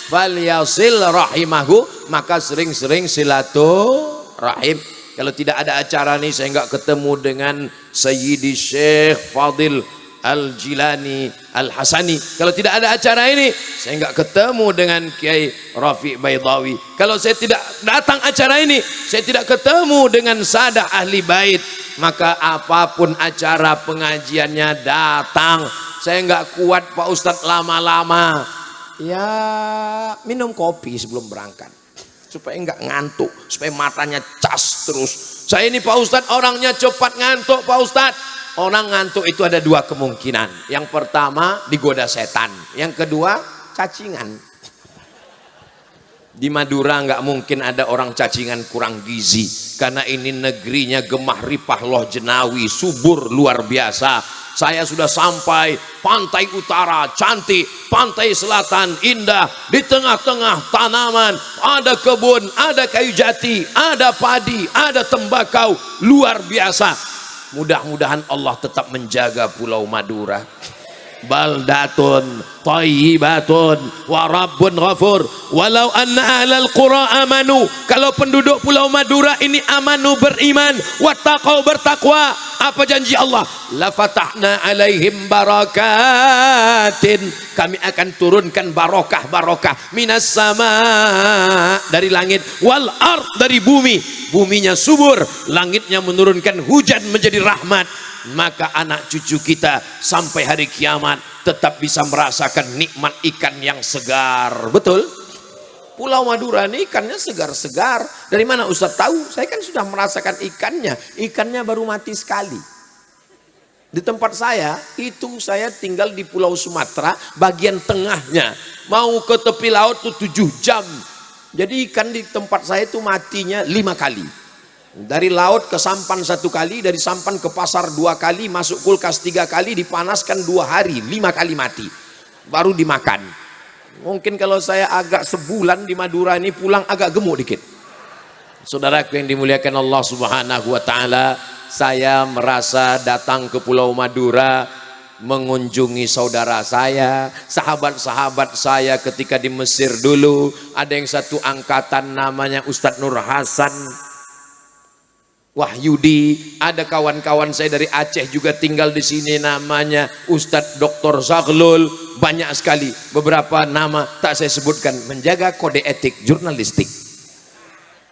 falyasil rahimahu, maka sering-sering silaturahim. Kalau tidak ada acara nih, saya nggak ketemu dengan Sayyidi Syekh Fadil Al-Jilani Al-Hasani. Kalau tidak ada acara ini, saya nggak ketemu dengan Kiai Rafiq Baydawi. Kalau saya tidak datang acara ini, saya tidak ketemu dengan Sadah Ahli Bait. Maka apapun acara pengajiannya datang. Saya nggak kuat Pak Ustadz lama-lama. Ya minum kopi sebelum berangkat, supaya nggak ngantuk, supaya matanya cas terus. Saya ini Pak Ustadz orangnya cepat ngantuk Pak Ustadz. Orang ngantuk itu ada 2 kemungkinan. Yang pertama digoda setan, yang kedua cacingan. Di Madura nggak mungkin ada orang cacingan kurang gizi, karena ini negerinya gemah ripah loh jenawi, subur luar biasa. Saya sudah sampai pantai utara cantik, pantai selatan indah, di tengah-tengah tanaman, ada kebun, ada kayu jati, ada padi, ada tembakau, luar biasa. Mudah-mudahan Allah tetap menjaga Pulau Madura. Baldatun thayyibatun wa rabbun ghafur walau anna ahlal qura amanu, kalau penduduk Pulau Madura ini amanu, beriman, wattaqau, bertakwa, apa janji Allah? La fatahna alaihim barakatin, kami akan turunkan barokah-barokah minas sama, dari langit, wal ard, dari bumi, buminya subur, langitnya menurunkan hujan menjadi rahmat. Maka anak cucu kita sampai hari kiamat tetap bisa merasakan nikmat ikan yang segar. Betul? Pulau Madura ini ikannya segar-segar. Dari mana Ustaz tahu? Saya kan sudah merasakan ikannya. Ikannya baru mati sekali. Di tempat saya, hitung saya tinggal di Pulau Sumatera, bagian tengahnya. Mau ke tepi laut tuh 7 jam. Jadi ikan di tempat saya itu matinya 5 kali. Dari laut ke sampan 1 kali, dari sampan ke pasar 2 kali, masuk kulkas 3 kali, dipanaskan 2 hari, 5 kali mati, baru dimakan. Mungkin kalau saya agak sebulan di Madura ini pulang agak gemuk dikit. Saudaraku yang dimuliakan Allah Subhanahu wa taala, saya merasa datang ke Pulau Madura mengunjungi saudara saya, sahabat-sahabat saya ketika di Mesir dulu. Ada yang satu angkatan namanya Ustadz Nur Hasan Wahyudi, ada kawan-kawan saya dari Aceh juga tinggal di sini namanya Ustadz Dr. Zaglul. Banyak sekali, beberapa nama tak saya sebutkan, menjaga kode etik jurnalistik.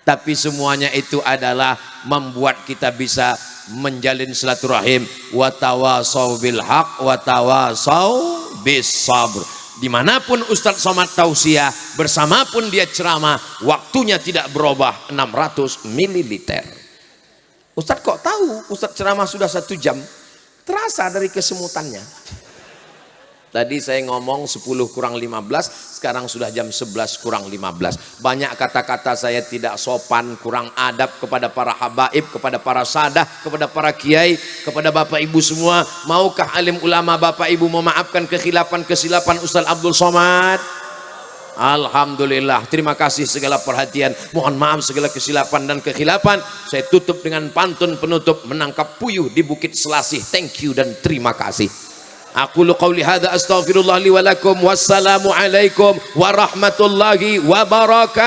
Tapi semuanya itu adalah membuat kita bisa menjalin silaturahim. Wa tawasau bil haq wa tawasau bis sabr. Dimanapun Ustadz Somad tausiah, bersamapun dia ceramah, waktunya tidak berubah 600 ml. Ustadz kok tahu Ustadz ceramah sudah 1 jam? Terasa dari kesemutannya. Tadi saya ngomong 10 kurang 15, sekarang sudah jam 11 kurang 15. Banyak kata-kata saya tidak sopan, kurang adab kepada para habaib, kepada para sadah, kepada para kiai, kepada bapak ibu semua. Maukah alim ulama bapak ibu memaafkan kesilapan Ustaz Abdul Somad? Alhamdulillah, terima kasih segala perhatian. Mohon maaf segala kesilapan dan kekhilapan. Saya tutup dengan pantun penutup, menangkap puyuh di Bukit Selasih. Thank you dan terima kasih. Aku qauli hadza astaghfirullah li wa lakum. Wassalamu alaikum warahmatullahi wabarakatuh.